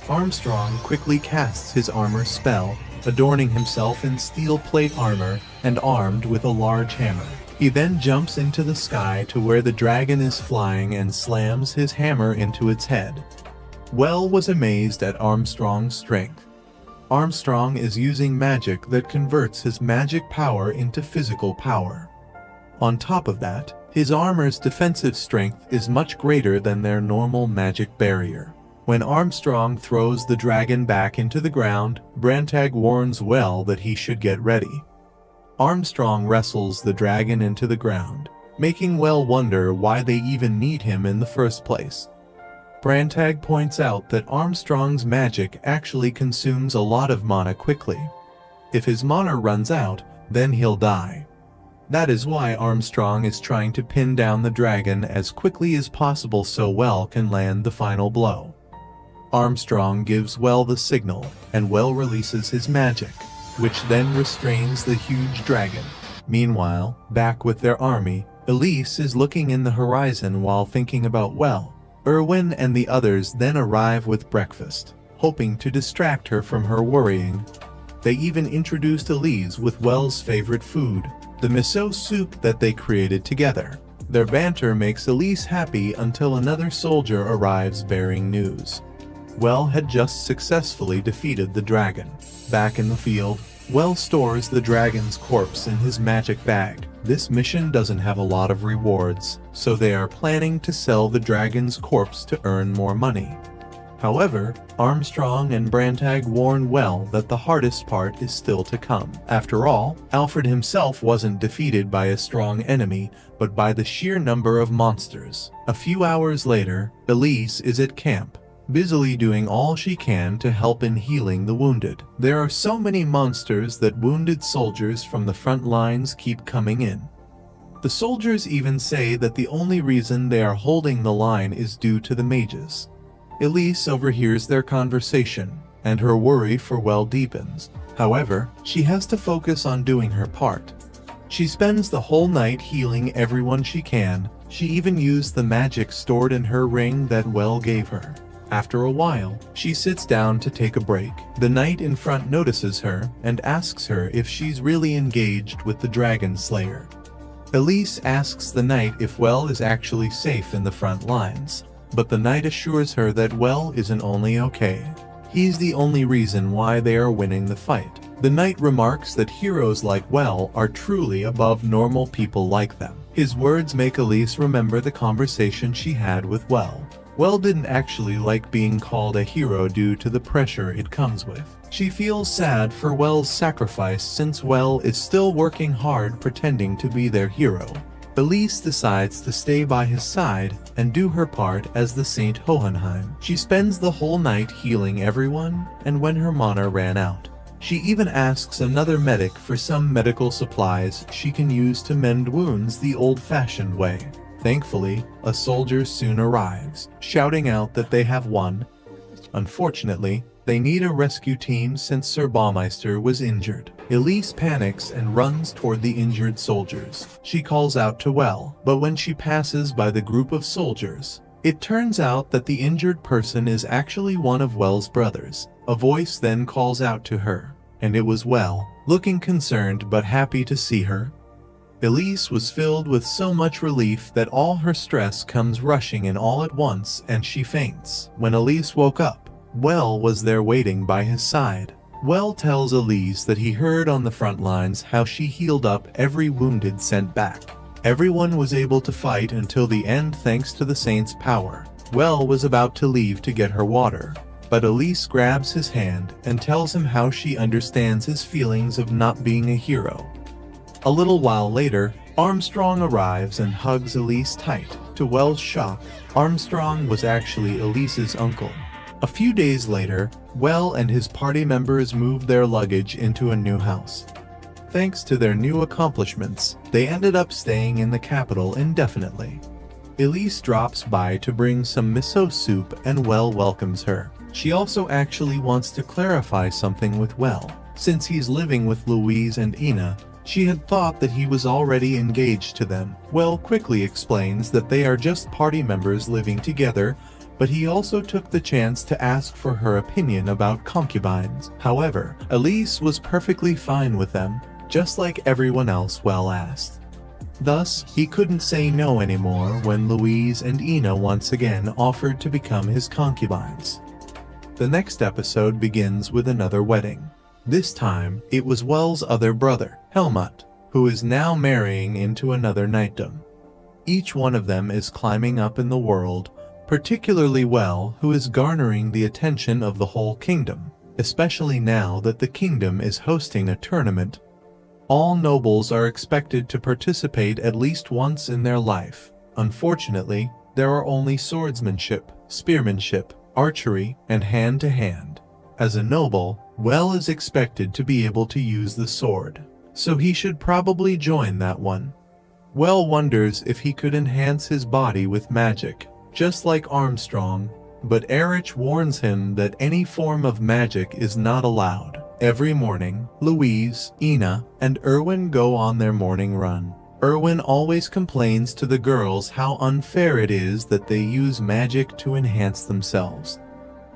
Armstrong quickly casts his armor spell, adorning himself in steel plate armor and armed with a large hammer. He then jumps into the sky to where the dragon is flying and slams his hammer into its head. Well was amazed at Armstrong's strength. Armstrong is using magic that converts his magic power into physical power. On top of that, his armor's defensive strength is much greater than their normal magic barrier. When Armstrong throws the dragon back into the ground, Brantag warns Well that he should get ready. Armstrong wrestles the dragon into the ground, making Well wonder why they even need him in the first place. Brantag points out that Armstrong's magic actually consumes a lot of mana quickly. If his mana runs out, then he'll die. That is why Armstrong is trying to pin down the dragon as quickly as possible so Well can land the final blow. Armstrong gives Well the signal, and Well releases his magic, which then restrains the huge dragon. Meanwhile, back with their army, Elise is looking in the horizon while thinking about Well. Erwin and the others then arrive with breakfast, hoping to distract her from her worrying. They even introduced Elise with Well's favorite food, the miso soup that they created together. Their banter makes Elise happy until another soldier arrives bearing news. Well had just successfully defeated the dragon. Back in the field, Well stores the dragon's corpse in his magic bag. This mission doesn't have a lot of rewards, so they are planning to sell the dragon's corpse to earn more money. However, Armstrong and Brantag warn Well that the hardest part is still to come. After all, Alfred himself wasn't defeated by a strong enemy, but by the sheer number of monsters. A few hours later, Elise is at camp, busily doing all she can to help in healing the wounded. There are so many monsters that wounded soldiers from the front lines keep coming in. The soldiers even say that the only reason they are holding the line is due to the mages. Elise overhears their conversation, and her worry for Well deepens. However, she has to focus on doing her part. She spends the whole night healing everyone she can. She even used the magic stored in her ring that Well gave her. After a while, she sits down to take a break. The knight in front notices her and asks her if she's really engaged with the Dragon Slayer. Elise asks the knight if Well is actually safe in the front lines, but the knight assures her that Well isn't only okay. He's the only reason why they are winning the fight. The knight remarks that heroes like Well are truly above normal people like them. His words make Elise remember the conversation she had with Well. Well didn't actually like being called a hero due to the pressure it comes with. She feels sad for Well's sacrifice since Well is still working hard pretending to be their hero. Elise decides to stay by his side and do her part as the Saint Hohenheim. She spends the whole night healing everyone, and when her mana ran out, she even asks another medic for some medical supplies she can use to mend wounds the old-fashioned way. Thankfully, a soldier soon arrives, shouting out that they have won. Unfortunately, they need a rescue team since Sir Baumeister was injured. Elise panics and runs toward the injured soldiers. She calls out to Well, but when she passes by the group of soldiers, it turns out that the injured person is actually one of Well's brothers. A voice then calls out to her, and it was Well, looking concerned but happy to see her. Elise was filled with so much relief that all her stress comes rushing in all at once and she faints. When Elise woke up, Well was there waiting by his side. Well tells Elise that he heard on the front lines how she healed up every wounded sent back. Everyone was able to fight until the end thanks to the saint's power. Well was about to leave to get her water, but Elise grabs his hand and tells him how she understands his feelings of not being a hero. A little while later, Armstrong arrives and hugs Elise tight. To Well's shock, Armstrong was actually Elise's uncle. A few days later, Well and his party members moved their luggage into a new house. Thanks to their new accomplishments, they ended up staying in the capital indefinitely. Elise drops by to bring some miso soup and Well welcomes her. She also actually wants to clarify something with Well. Since he's living with Louise and Ina, she had thought that he was already engaged to them. Well quickly explains that they are just party members living together, but he also took the chance to ask for her opinion about concubines. However, Elise was perfectly fine with them, just like everyone else Well asked. Thus, he couldn't say no anymore when Louise and Ina once again offered to become his concubines. The next episode begins with another wedding. This time, it was Well's other brother, Helmut, who is now marrying into another knightdom. Each one of them is climbing up in the world, particularly Well, who is garnering the attention of the whole kingdom, especially now that the kingdom is hosting a tournament. All nobles are expected to participate at least once in their life. Unfortunately, there are only swordsmanship, spearmanship, archery, and hand-to-hand. As a noble, Well is expected to be able to use the sword, so he should probably join that one. Well wonders if he could enhance his body with magic, just like Armstrong, but Erich warns him that any form of magic is not allowed. Every morning, Louise, Ina, and Erwin go on their morning run. Erwin always complains to the girls how unfair it is that they use magic to enhance themselves.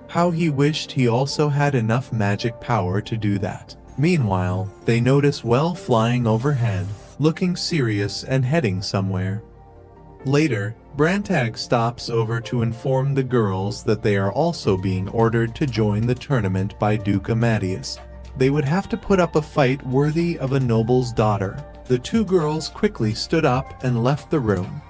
How he wished he also had enough magic power to do that. Meanwhile, they notice Well flying overhead, looking serious and heading somewhere. Later, Brantag stops over to inform the girls that they are also being ordered to join the tournament by Duke Amadeus. They would have to put up a fight worthy of a noble's daughter. The two girls quickly stood up and left the room.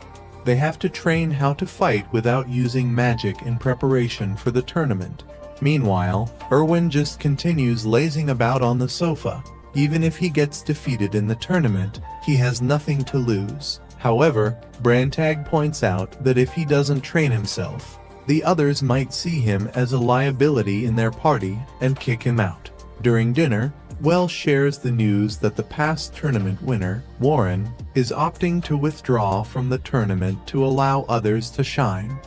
They have to train how to fight without using magic in preparation for the tournament. Meanwhile, Erwin just continues lazing about on the sofa. Even if he gets defeated in the tournament, he has nothing to lose. However, Brantag points out that if he doesn't train himself, the others might see him as a liability in their party and kick him out. During dinner, Well shares the news that the past tournament winner, Warren, is opting to withdraw from the tournament to allow others to shine.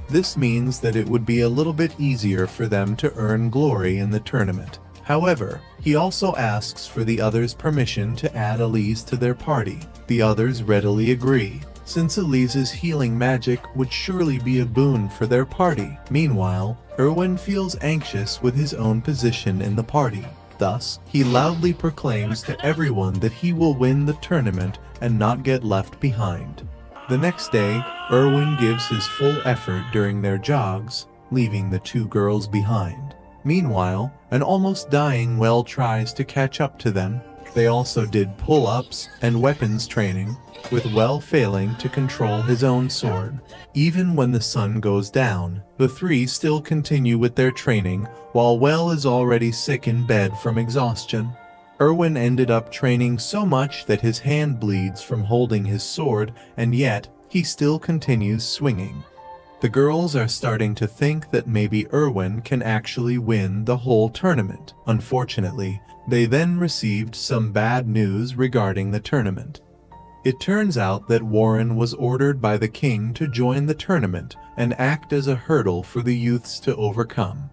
This means that it would be a little bit easier for them to earn glory in the tournament. However, he also asks for the others' permission to add Elise to their party. The others readily agree, since Elise's healing magic would surely be a boon for their party. Meanwhile, Erwin feels anxious with his own position in the party. Thus, he loudly proclaims to everyone that he will win the tournament and not get left behind. The next day, Erwin gives his full effort during their jogs, leaving the two girls behind. Meanwhile, an almost dying Well tries to catch up to them. They also did pull-ups and weapons training, with Well failing to control his own sword. Even when the sun goes down, the three still continue with their training, while Well is already sick in bed from exhaustion. Erwin ended up training so much that his hand bleeds from holding his sword, and yet, he still continues swinging. The girls are starting to think that maybe Erwin can actually win the whole tournament. Unfortunately, they then received some bad news regarding the tournament. It turns out that Warren was ordered by the king to join the tournament and act as a hurdle for the youths to overcome.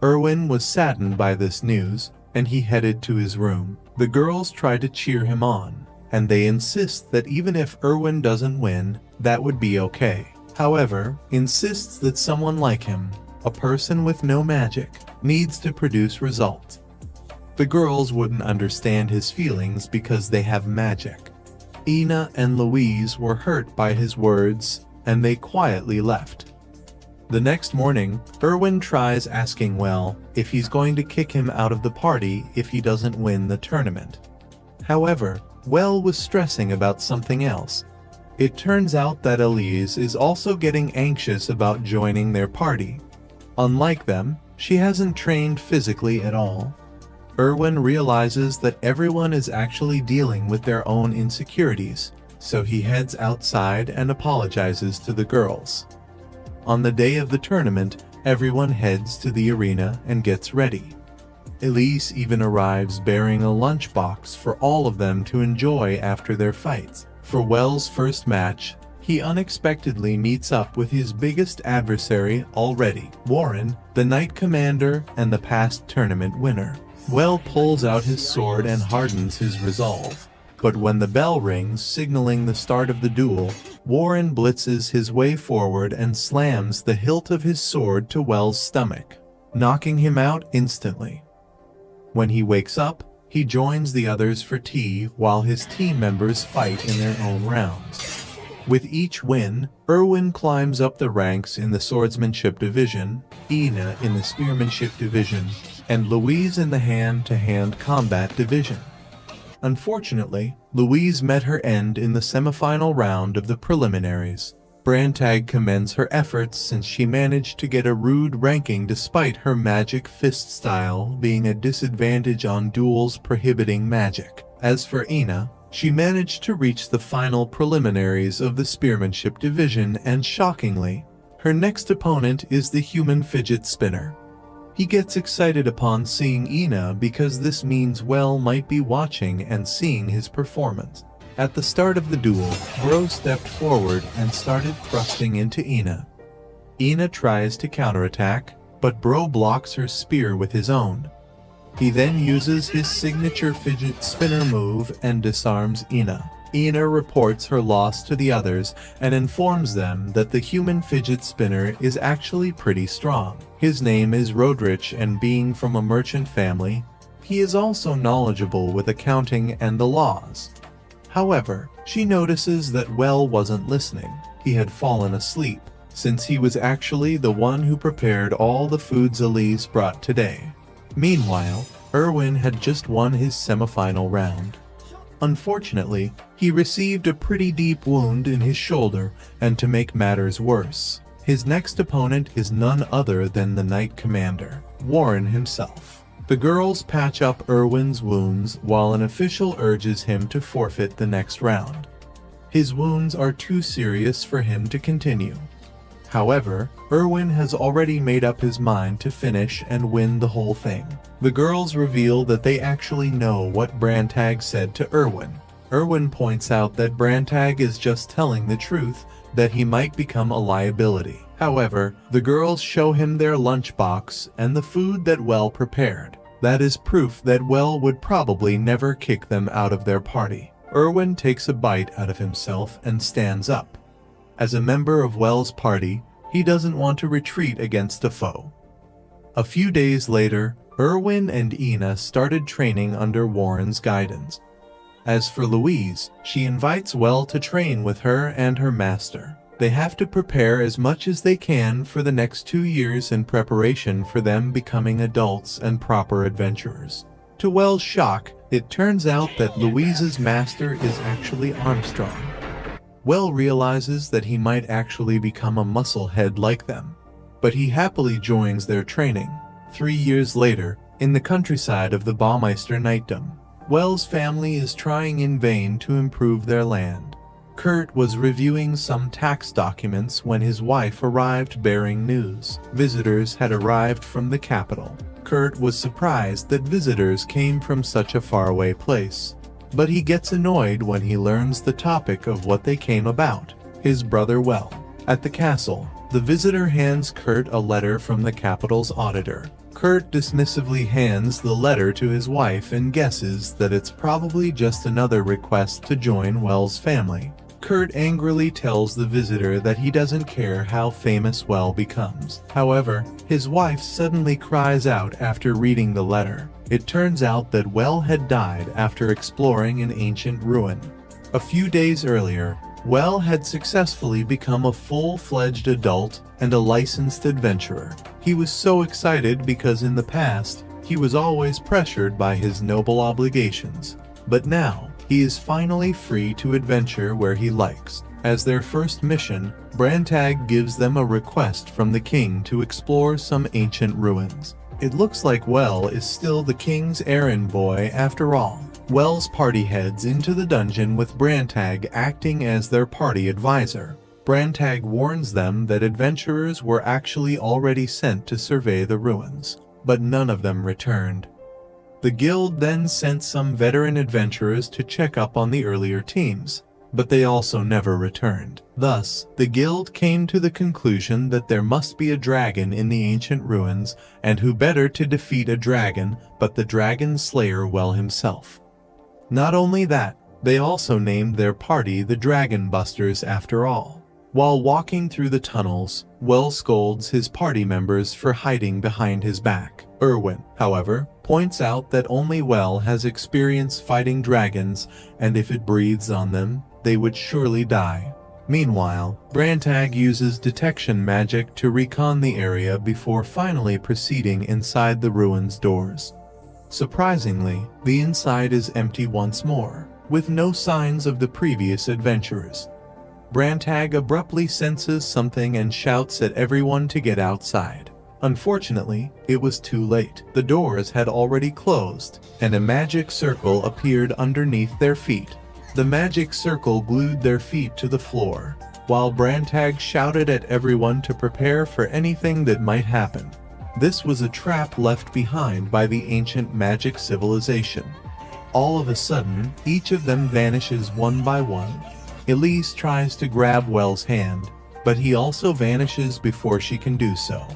Erwin was saddened by this news, and he headed to his room. The girls try to cheer him on, and they insist that even if Erwin doesn't win, that would be okay. However, insists that someone like him, a person with no magic, needs to produce results. The girls wouldn't understand his feelings because they have magic. Ina and Louise were hurt by his words, and they quietly left. The next morning, Erwin tries asking Well if he's going to kick him out of the party if he doesn't win the tournament. However, Well was stressing about something else. It turns out that Elise is also getting anxious about joining their party. Unlike them, she hasn't trained physically at all. Erwin realizes that everyone is actually dealing with their own insecurities, so he heads outside and apologizes to the girls. On the day of the tournament, everyone heads to the arena and gets ready. Elise even arrives bearing a lunchbox for all of them to enjoy after their fights. For Well's first match, he unexpectedly meets up with his biggest adversary already, Warren, the Knight Commander and the past tournament winner. Well pulls out his sword and hardens his resolve. But when the bell rings signaling the start of the duel, Warren blitzes his way forward and slams the hilt of his sword to Well's stomach, knocking him out instantly. When he wakes up, he joins the others for tea while his team members fight in their own rounds. With each win, Erwin climbs up the ranks in the swordsmanship division, Ina in the spearmanship division, and Louise in the hand-to-hand combat division. Unfortunately, Louise met her end in the semifinal round of the preliminaries. Brantag commends her efforts since she managed to get a rude ranking despite her magic fist style being a disadvantage on duels prohibiting magic. As for Ina, she managed to reach the final preliminaries of the spearmanship division and shockingly, her next opponent is the human fidget spinner. He gets excited upon seeing Ina because this means Well might be watching and seeing his performance. At the start of the duel, Bro stepped forward and started thrusting into Ina. Ina tries to counterattack, but Bro blocks her spear with his own. He then uses his signature fidget spinner move and disarms Ina. Ina reports her loss to the others and informs them that the human fidget spinner is actually pretty strong. His name is Rodrich, and being from a merchant family, he is also knowledgeable with accounting and the laws. However, she notices that Well wasn't listening. He had fallen asleep, since he was actually the one who prepared all the foods Elise brought today. Meanwhile, Erwin had just won his semifinal round. Unfortunately, he received a pretty deep wound in his shoulder, and to make matters worse, his next opponent is none other than the Knight Commander, Warren himself. The girls patch up Erwin's wounds while an official urges him to forfeit the next round. His wounds are too serious for him to continue. However, Erwin has already made up his mind to finish and win the whole thing. The girls reveal that they actually know what Brantag said to Erwin. Erwin points out that Brantag is just telling the truth, that he might become a liability. However, the girls show him their lunchbox and the food that Well prepared. That is proof that Well would probably never kick them out of their party. Erwin takes a bite out of himself and stands up. As a member of Well's party, he doesn't want to retreat against a foe. A few days later, Erwin and Ina started training under Warren's guidance. As for Louise, she invites Well to train with her and her master. They have to prepare as much as they can for the next 2 years in preparation for them becoming adults and proper adventurers. To Well's shock, it turns out that Louise's master is actually Armstrong. Well realizes that he might actually become a musclehead like them, but he happily joins their training. 3 years later, in the countryside of the Baumeister Knightdom, Well's family is trying in vain to improve their land. Kurt was reviewing some tax documents when his wife arrived bearing news. Visitors had arrived from the capital. Kurt was surprised that visitors came from such a faraway place, but he gets annoyed when he learns the topic of what they came about, his brother Well. At the castle, the visitor hands Kurt a letter from the capital's auditor. Kurt dismissively hands the letter to his wife and guesses that it's probably just another request to join Well's family. Kurt angrily tells the visitor that he doesn't care how famous Well becomes. However, his wife suddenly cries out after reading the letter. It turns out that Well had died after exploring an ancient ruin. A few days earlier, Well had successfully become a full-fledged adult and a licensed adventurer. He was so excited because in the past, he was always pressured by his noble obligations. But now, he is finally free to adventure where he likes. As their first mission, Brantag gives them a request from the king to explore some ancient ruins. It looks like Well is still the king's errand boy after all. Well's party heads into the dungeon with Brantag acting as their party advisor. Brantag warns them that adventurers were actually already sent to survey the ruins, but none of them returned. The guild then sent some veteran adventurers to check up on the earlier teams, but they also never returned. Thus, the guild came to the conclusion that there must be a dragon in the ancient ruins, and who better to defeat a dragon but the dragon slayer Well himself. Not only that, they also named their party the Dragon Busters after all. While walking through the tunnels, Well scolds his party members for hiding behind his back. Erwin, however, points out that only Well has experience fighting dragons, and if it breathes on them, they would surely die. Meanwhile, Brantag uses detection magic to recon the area before finally proceeding inside the ruins' doors. Surprisingly, the inside is empty once more, with no signs of the previous adventurers. Brantag abruptly senses something and shouts at everyone to get outside. Unfortunately, it was too late. The doors had already closed, and a magic circle appeared underneath their feet. The magic circle glued their feet to the floor, while Brantag shouted at everyone to prepare for anything that might happen. This was a trap left behind by the ancient magic civilization. All of a sudden, each of them vanishes one by one. Elise tries to grab Well's hand, but he also vanishes before she can do so.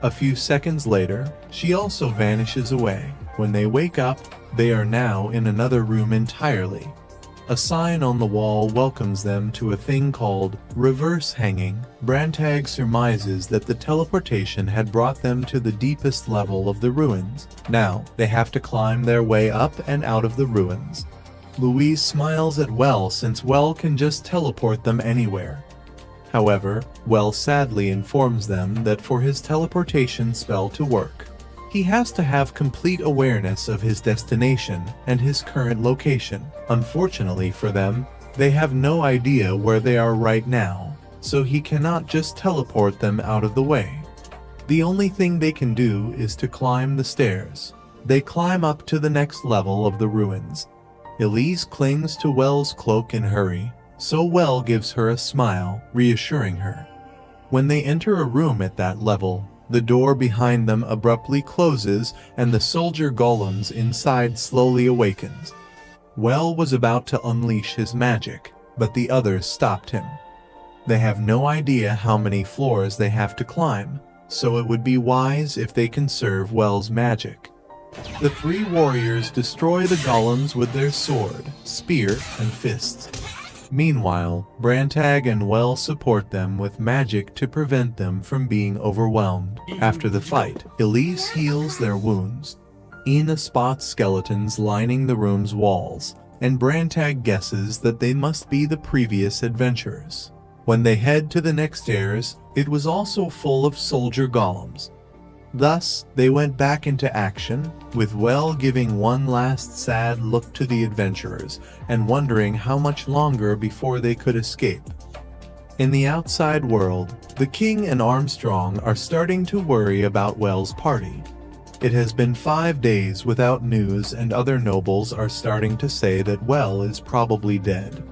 A few seconds later, she also vanishes away. When they wake up, they are now in another room entirely. A sign on the wall welcomes them to a thing called reverse hanging. Brantag surmises that the teleportation had brought them to the deepest level of the ruins. Now, they have to climb their way up and out of the ruins. Louise smiles at Well since Well can just teleport them anywhere. However, Well sadly informs them that for his teleportation spell to work, he has to have complete awareness of his destination and his current location. Unfortunately for them, they have no idea where they are right now, so he cannot just teleport them out of the way. The only thing they can do is to climb the stairs. They climb up to the next level of the ruins. Elise clings to Well's cloak in a hurry, so Well gives her a smile, reassuring her. When they enter a room at that level, the door behind them abruptly closes and the soldier golems inside slowly awakens. Well was about to unleash his magic, but the others stopped him. They have no idea how many floors they have to climb, so it would be wise if they conserve Well's magic. The three warriors destroy the golems with their sword, spear, and fists. Meanwhile, Brantag and Well support them with magic to prevent them from being overwhelmed. After the fight, Elise heals their wounds. Ina spots skeletons lining the room's walls, and Brantag guesses that they must be the previous adventurers. When they head to the next stairs, it was also full of soldier golems. Thus, they went back into action, with Well giving one last sad look to the adventurers and wondering how much longer before they could escape. In the outside world, the king and Armstrong are starting to worry about Well's party. It has been 5 days without news, and other nobles are starting to say that Well is probably dead.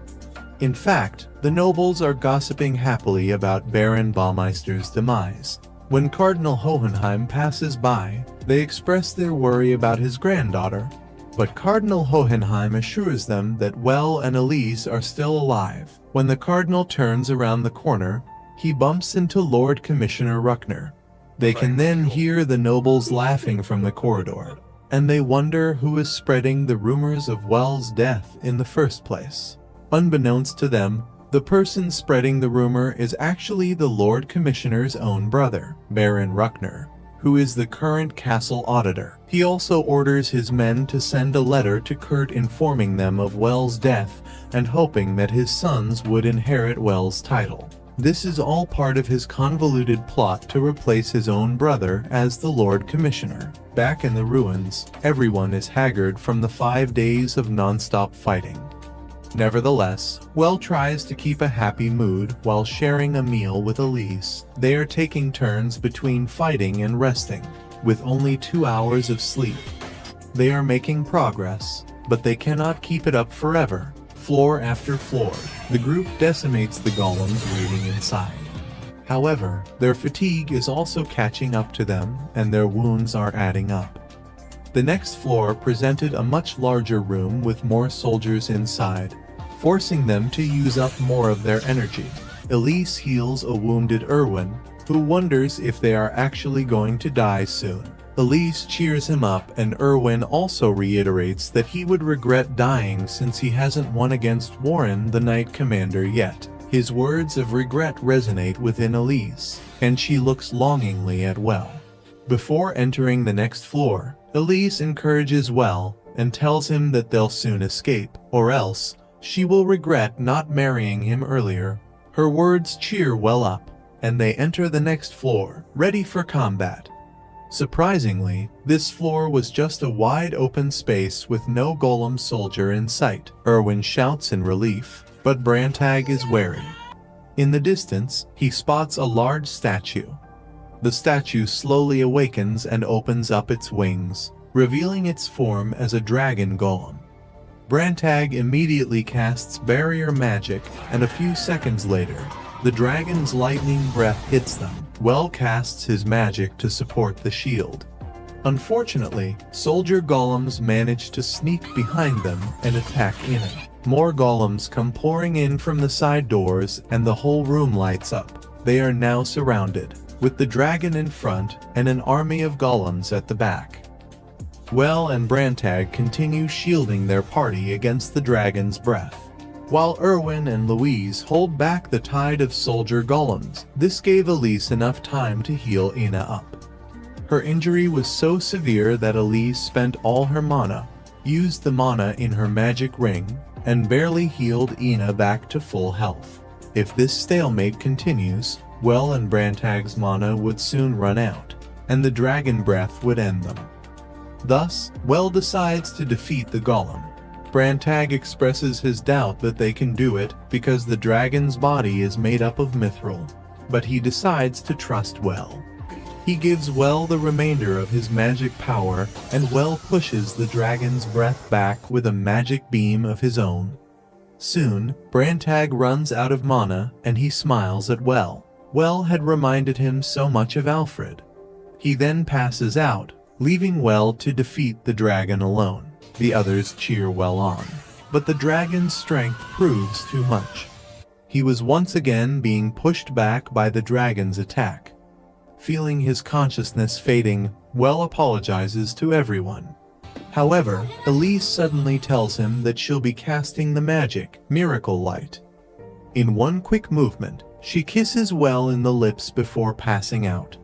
In fact, the nobles are gossiping happily about Baron Baumeister's demise. When Cardinal Hohenheim passes by, they express their worry about his granddaughter, but Cardinal Hohenheim assures them that Well and Elise are still alive. When the Cardinal turns around the corner, he bumps into Lord Commissioner Ruckner. They can then hear the nobles laughing from the corridor, and they wonder who is spreading the rumors of Well's death in the first place. Unbeknownst to them, the person spreading the rumor is actually the Lord Commissioner's own brother, Baron Ruckner. who is the current castle auditor. He also orders his men to send a letter to Kurt informing them of Well's death and hoping that his sons would inherit Well's title. This is all part of his convoluted plot to replace his own brother as the Lord Commissioner. Back in the ruins, everyone is haggard from the 5 days of non-stop fighting. Nevertheless, Well tries to keep a happy mood while sharing a meal with Elise. They are taking turns between fighting and resting, with only 2 hours of sleep. They are making progress, but they cannot keep it up forever. Floor after floor, the group decimates the golems waiting inside. However, their fatigue is also catching up to them, and their wounds are adding up. The next floor presented a much larger room with more soldiers inside, forcing them to use up more of their energy. Elise heals a wounded Erwin, who wonders if they are actually going to die soon. Elise cheers him up, and Erwin also reiterates that he would regret dying since he hasn't won against Warren the Knight Commander yet. His words of regret resonate within Elise, and she looks longingly at Well. Before entering the next floor, Elise encourages Well and tells him that they'll soon escape, or else she will regret not marrying him earlier. Her words cheer Well up, and they enter the next floor, ready for combat. Surprisingly, this floor was just a wide open space with no golem soldier in sight. Erwin shouts in relief, but Brantag is wary. In the distance, he spots a large statue. The statue slowly awakens and opens up its wings, revealing its form as a dragon golem. Brantag immediately casts barrier magic, and a few seconds later, the dragon's lightning breath hits them. Well casts his magic to support the shield. Unfortunately, soldier golems manage to sneak behind them and attack Ina. More golems come pouring in from the side doors, and the whole room lights up. They are now surrounded, with the dragon in front and an army of golems at the back. Well and Brantag continue shielding their party against the dragon's breath, while Erwin and Louise hold back the tide of soldier golems. This gave Elise enough time to heal Ina up. Her injury was so severe that Elise spent all her mana, used the mana in her magic ring, and barely healed Ina back to full health. If this stalemate continues, Well and Brantag's mana would soon run out, and the dragon breath would end them. Thus, Well decides to defeat the golem. Brantag expresses his doubt that they can do it because the dragon's body is made up of mithril, but he decides to trust Well. He gives Well the remainder of his magic power, and Well pushes the dragon's breath back with a magic beam of his own. Soon, Brantag runs out of mana, and he smiles at Well. Well had reminded him so much of Alfred. He then passes out, leaving Well to defeat the dragon alone. The others cheer Well on, but the dragon's strength proves too much. He was once again being pushed back by the dragon's attack. Feeling his consciousness fading, Well apologizes to everyone. However, Elise suddenly tells him that she'll be casting the magic, Miracle Light. In one quick movement, she kisses Well in the lips before passing out.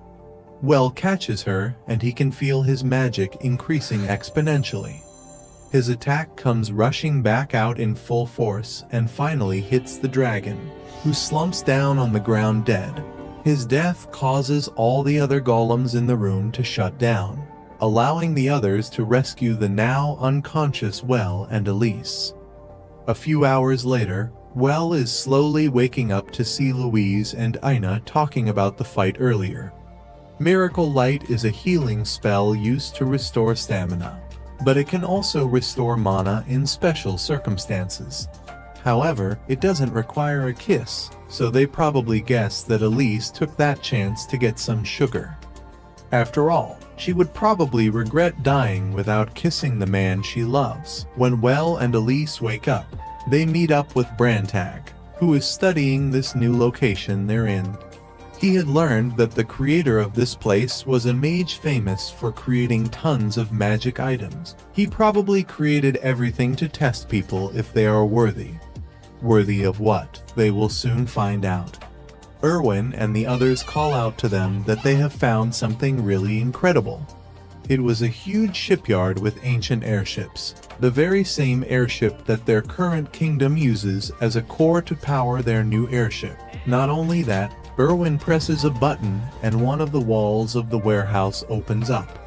Well catches her, and he can feel his magic increasing exponentially. His attack comes rushing back out in full force and finally hits the dragon, who slumps down on the ground dead. His death causes all the other golems in the room to shut down, allowing the others to rescue the now unconscious Well and Elise. A few hours later, Well is slowly waking up to see Louise and Ina talking about the fight earlier. Miracle Light is a healing spell used to restore stamina, but it can also restore mana in special circumstances. However, it doesn't require a kiss, so they probably guess that Elise took that chance to get some sugar. After all, she would probably regret dying without kissing the man she loves. When Well and Elise wake up, they meet up with Brantag, who is studying this new location they're in. He had learned that the creator of this place was a mage famous for creating tons of magic items. He probably created everything to test people if they are worthy. Worthy of what? They will soon find out. Erwin and the others call out to them that they have found something really incredible. It was a huge shipyard with ancient airships, the very same airship that their current kingdom uses as a core to power their new airship. Not only that, Erwin presses a button and one of the walls of the warehouse opens up.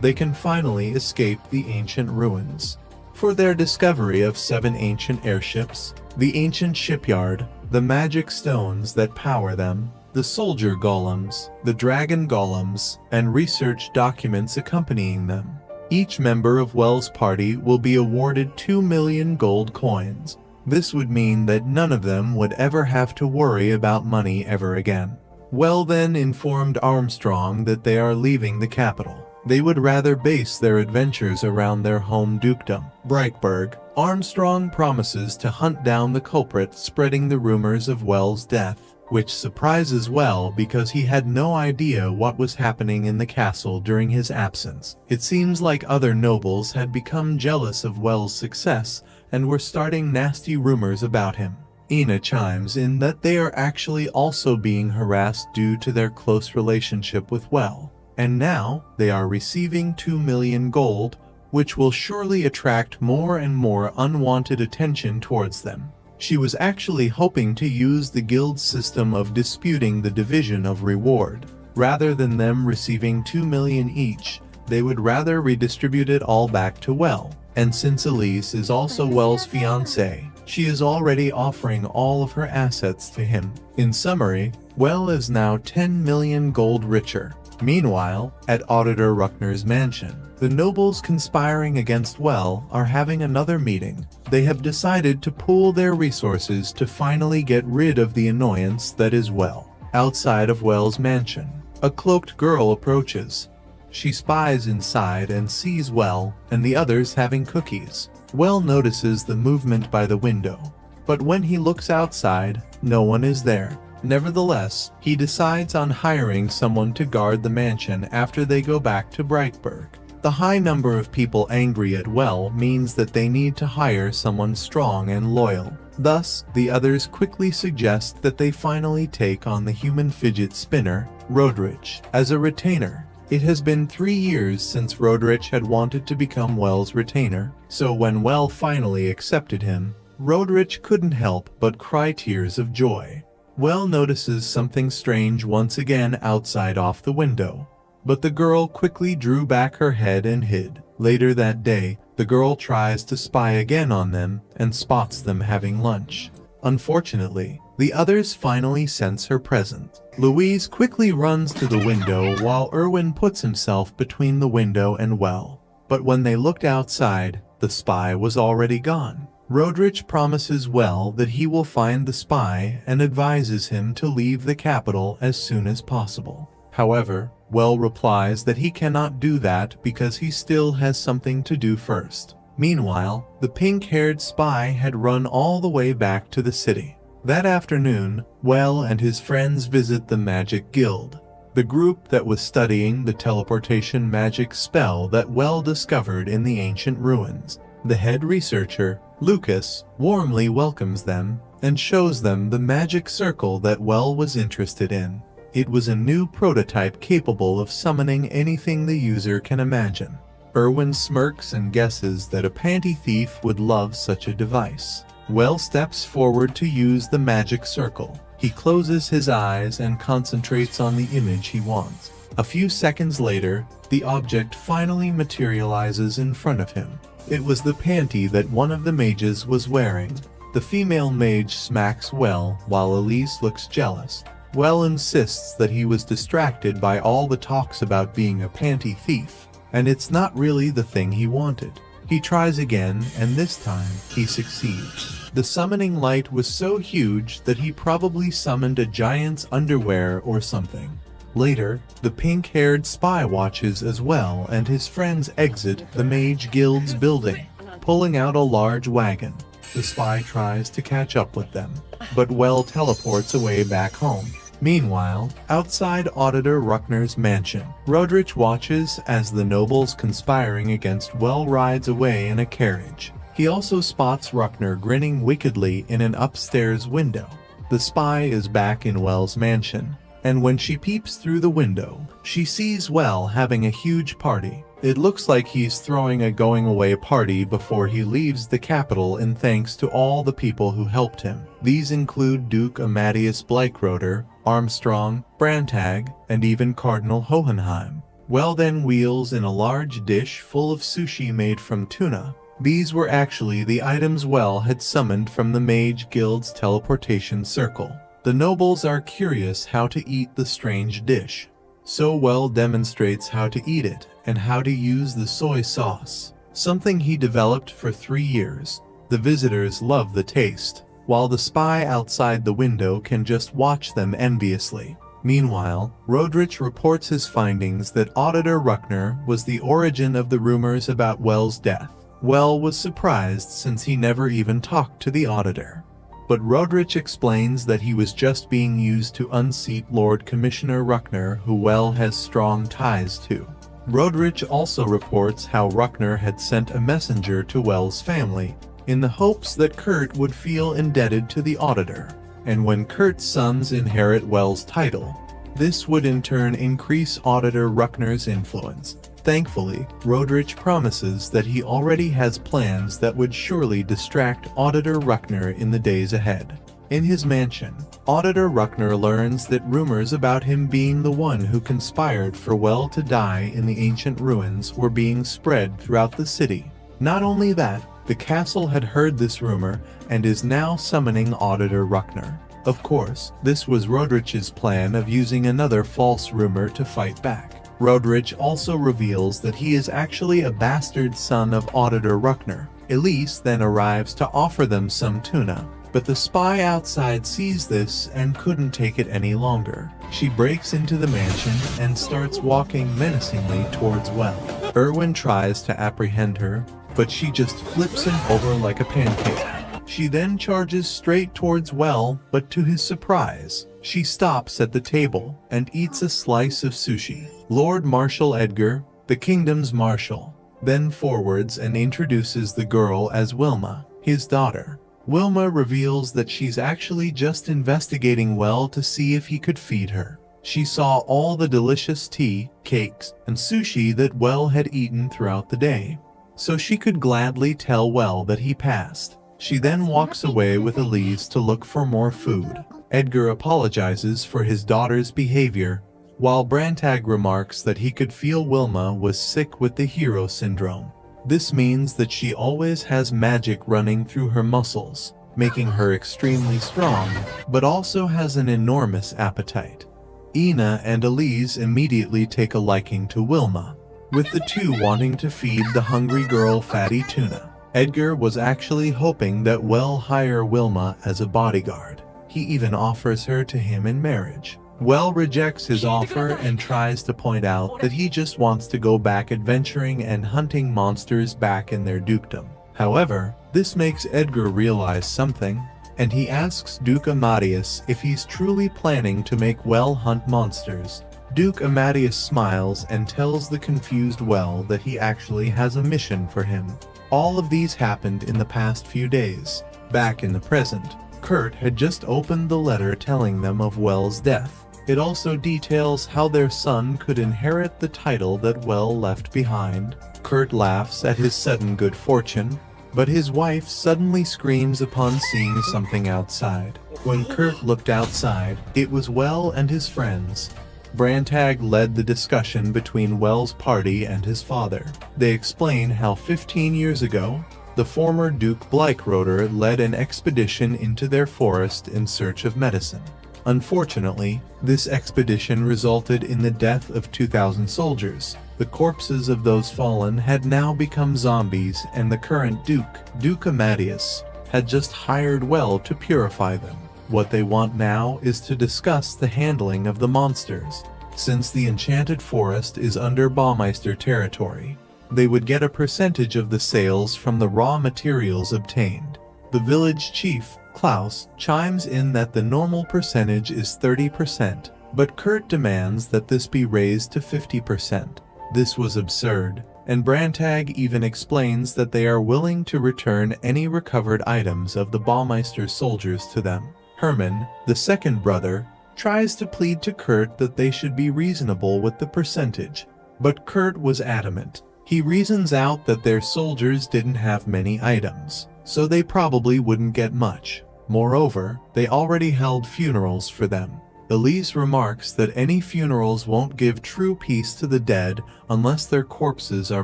They can finally escape the ancient ruins. For their discovery of 7 ancient airships, the ancient shipyard, the magic stones that power them, the soldier golems, the dragon golems, and research documents accompanying them. Each member of Well's party will be awarded 2 million gold coins. This would mean that none of them would ever have to worry about money ever again. Well then informed Armstrong that they are leaving the capital. They would rather base their adventures around their home dukedom, Brightburg. Armstrong promises to hunt down the culprit spreading the rumors of Well's death, which surprises Well because he had no idea what was happening in the castle during his absence. It seems like other nobles had become jealous of Well's success and were starting nasty rumors about him. Ina chimes in that they are actually also being harassed due to their close relationship with Well. And now they are receiving 2 million gold, which will surely attract more and more unwanted attention towards them. She was actually hoping to use the guild's system of disputing the division of reward. Rather than them receiving 2 million each, they would rather redistribute it all back to Well. And since Elise is also Well's fiancée, she is already offering all of her assets to him. In summary, Well is now 10 million gold richer. Meanwhile, at Auditor Ruckner's mansion, the nobles conspiring against Well are having another meeting. They have decided to pool their resources to finally get rid of the annoyance that is Well. Outside of Well's mansion, a cloaked girl approaches. She spies inside and sees Well and the others having cookies. Well notices the movement by the window, but when he looks outside, no one is there. Nevertheless, he decides on hiring someone to guard the mansion after they go back to Brightburg. The high number of people angry at Well means that they need to hire someone strong and loyal. Thus, the others quickly suggest that they finally take on the human fidget spinner, Rodrich, as a retainer. It has been 3 years since Rodrich had wanted to become Well's retainer, so when Well finally accepted him, Rodrich couldn't help but cry tears of joy. Well notices something strange once again outside off the window, but the girl quickly drew back her head and hid. Later that day, the girl tries to spy again on them and spots them having lunch. Unfortunately, the others finally sense her presence. Louise quickly runs to the window while Erwin puts himself between the window and Well. But when they looked outside, the spy was already gone. Rodrich promises Well that he will find the spy and advises him to leave the capital as soon as possible. However, Well replies that he cannot do that because he still has something to do first. Meanwhile, the pink-haired spy had run all the way back to the city. That afternoon, Well and his friends visit the Magic Guild, the group that was studying the teleportation magic spell that Well discovered in the ancient ruins. The head researcher, Lucas, warmly welcomes them and shows them the magic circle that Well was interested in. It was a new prototype capable of summoning anything the user can imagine. Erwin smirks and guesses that a panty thief would love such a device. Well steps forward to use the magic circle. He closes his eyes and concentrates on the image he wants. A few seconds later, the object finally materializes in front of him. It was the panty that one of the mages was wearing. The female mage smacks Well while Elise looks jealous. Well insists that he was distracted by all the talks about being a panty thief, and it's not really the thing he wanted. He tries again, and this time, he succeeds. The summoning light was so huge that he probably summoned a giant's underwear or something. Later, the pink-haired spy watches as Well and his friends exit the Mage Guild's building, pulling out a large wagon. The spy tries to catch up with them, but Well teleports away back home. Meanwhile, outside Auditor Ruckner's mansion, Rodrich watches as the nobles conspiring against Well rides away in a carriage. He also spots Ruckner grinning wickedly in an upstairs window. The spy is back in Well's mansion, and when she peeps through the window, she sees Well having a huge party. It looks like he's throwing a going-away party before he leaves the capital in thanks to all the people who helped him. These include Duke Amadeus Bleichroder, Armstrong, Brantag, and even Cardinal Hohenheim. Well then wheels in a large dish full of sushi made from tuna. These were actually the items Well had summoned from the Mage Guild's teleportation circle. The nobles are curious how to eat the strange dish, so Well demonstrates how to eat it and how to use the soy sauce, something he developed for 3 years. The visitors love the taste, while the spy outside the window can just watch them enviously. Meanwhile, Rodrich reports his findings that Auditor Ruckner was the origin of the rumors about Well's death. Well was surprised since he never even talked to the auditor. But Rodrich explains that he was just being used to unseat Lord Commissioner Ruckner, who Well has strong ties to. Rodrich also reports how Ruckner had sent a messenger to Well's family, in the hopes that Kurt would feel indebted to the auditor, and when Kurt's sons inherit Well's title, this would in turn increase Auditor Ruckner's influence. Thankfully, Rodrich promises that he already has plans that would surely distract Auditor Ruckner in the days ahead. In his mansion, Auditor Ruckner learns that rumors about him being the one who conspired for Well to die in the ancient ruins were being spread throughout the city. Not only that, the castle had heard this rumor and is now summoning Auditor Ruckner. Of course, this was Rodrich's plan of using another false rumor to fight back. Rodrich also reveals that he is actually a bastard son of Auditor Ruckner. Elise then arrives to offer them some tuna, but the spy outside sees this and couldn't take it any longer. She breaks into the mansion and starts walking menacingly towards Well. Erwin tries to apprehend her, but she just flips him over like a pancake. She then charges straight towards Well, but to his surprise, she stops at the table and eats a slice of sushi. Lord Marshal Edgar, the kingdom's marshal, then forwards and introduces the girl as Wilma, his daughter. Wilma reveals that she's actually just investigating Well to see if he could feed her. She saw all the delicious tea, cakes, and sushi that Well had eaten throughout the day, so she could gladly tell Well that he passed. She then walks away with Elise to look for more food. Edgar apologizes for his daughter's behavior, while Brantag remarks that he could feel Wilma was sick with the hero syndrome. This means that she always has magic running through her muscles, making her extremely strong, but also has an enormous appetite. Ina and Elise immediately take a liking to Wilma, with the two wanting to feed the hungry girl fatty tuna. Edgar was actually hoping that Well hire Wilma as a bodyguard. He even offers her to him in marriage. Well rejects his offer and tries to point out that he just wants to go back adventuring and hunting monsters back in their dukedom. However, this makes Edgar realize something, and he asks Duke Amadeus if he's truly planning to make Well hunt monsters. Duke Amadeus smiles and tells the confused Well that he actually has a mission for him. All of these happened in the past few days. Back in the present, Kurt had just opened the letter telling them of Well's death. It also details how their son could inherit the title that Well left behind. Kurt laughs at his sudden good fortune, but his wife suddenly screams upon seeing something outside. When Kurt looked outside, it was Well and his friends. Brantag led the discussion between Well's party and his father. They explain how 15 years ago, the former Duke Bleichroder led an expedition into their forest in search of medicine. Unfortunately, this expedition resulted in the death of 2,000 soldiers. The corpses of those fallen had now become zombies, and the current Duke, Duke Amadeus, had just hired Well to purify them. What they want now is to discuss the handling of the monsters. Since the enchanted forest is under Baumeister territory, they would get a percentage of the sales from the raw materials obtained. The village chief, Klaus, chimes in that the normal percentage is 30%, but Kurt demands that this be raised to 50%. This was absurd, and Brantag even explains that they are willing to return any recovered items of the Baumeister soldiers to them. Herman, the second brother, tries to plead to Kurt that they should be reasonable with the percentage, but Kurt was adamant. He reasons out that their soldiers didn't have many items, so they probably wouldn't get much. Moreover, they already held funerals for them. Elise remarks that any funerals won't give true peace to the dead unless their corpses are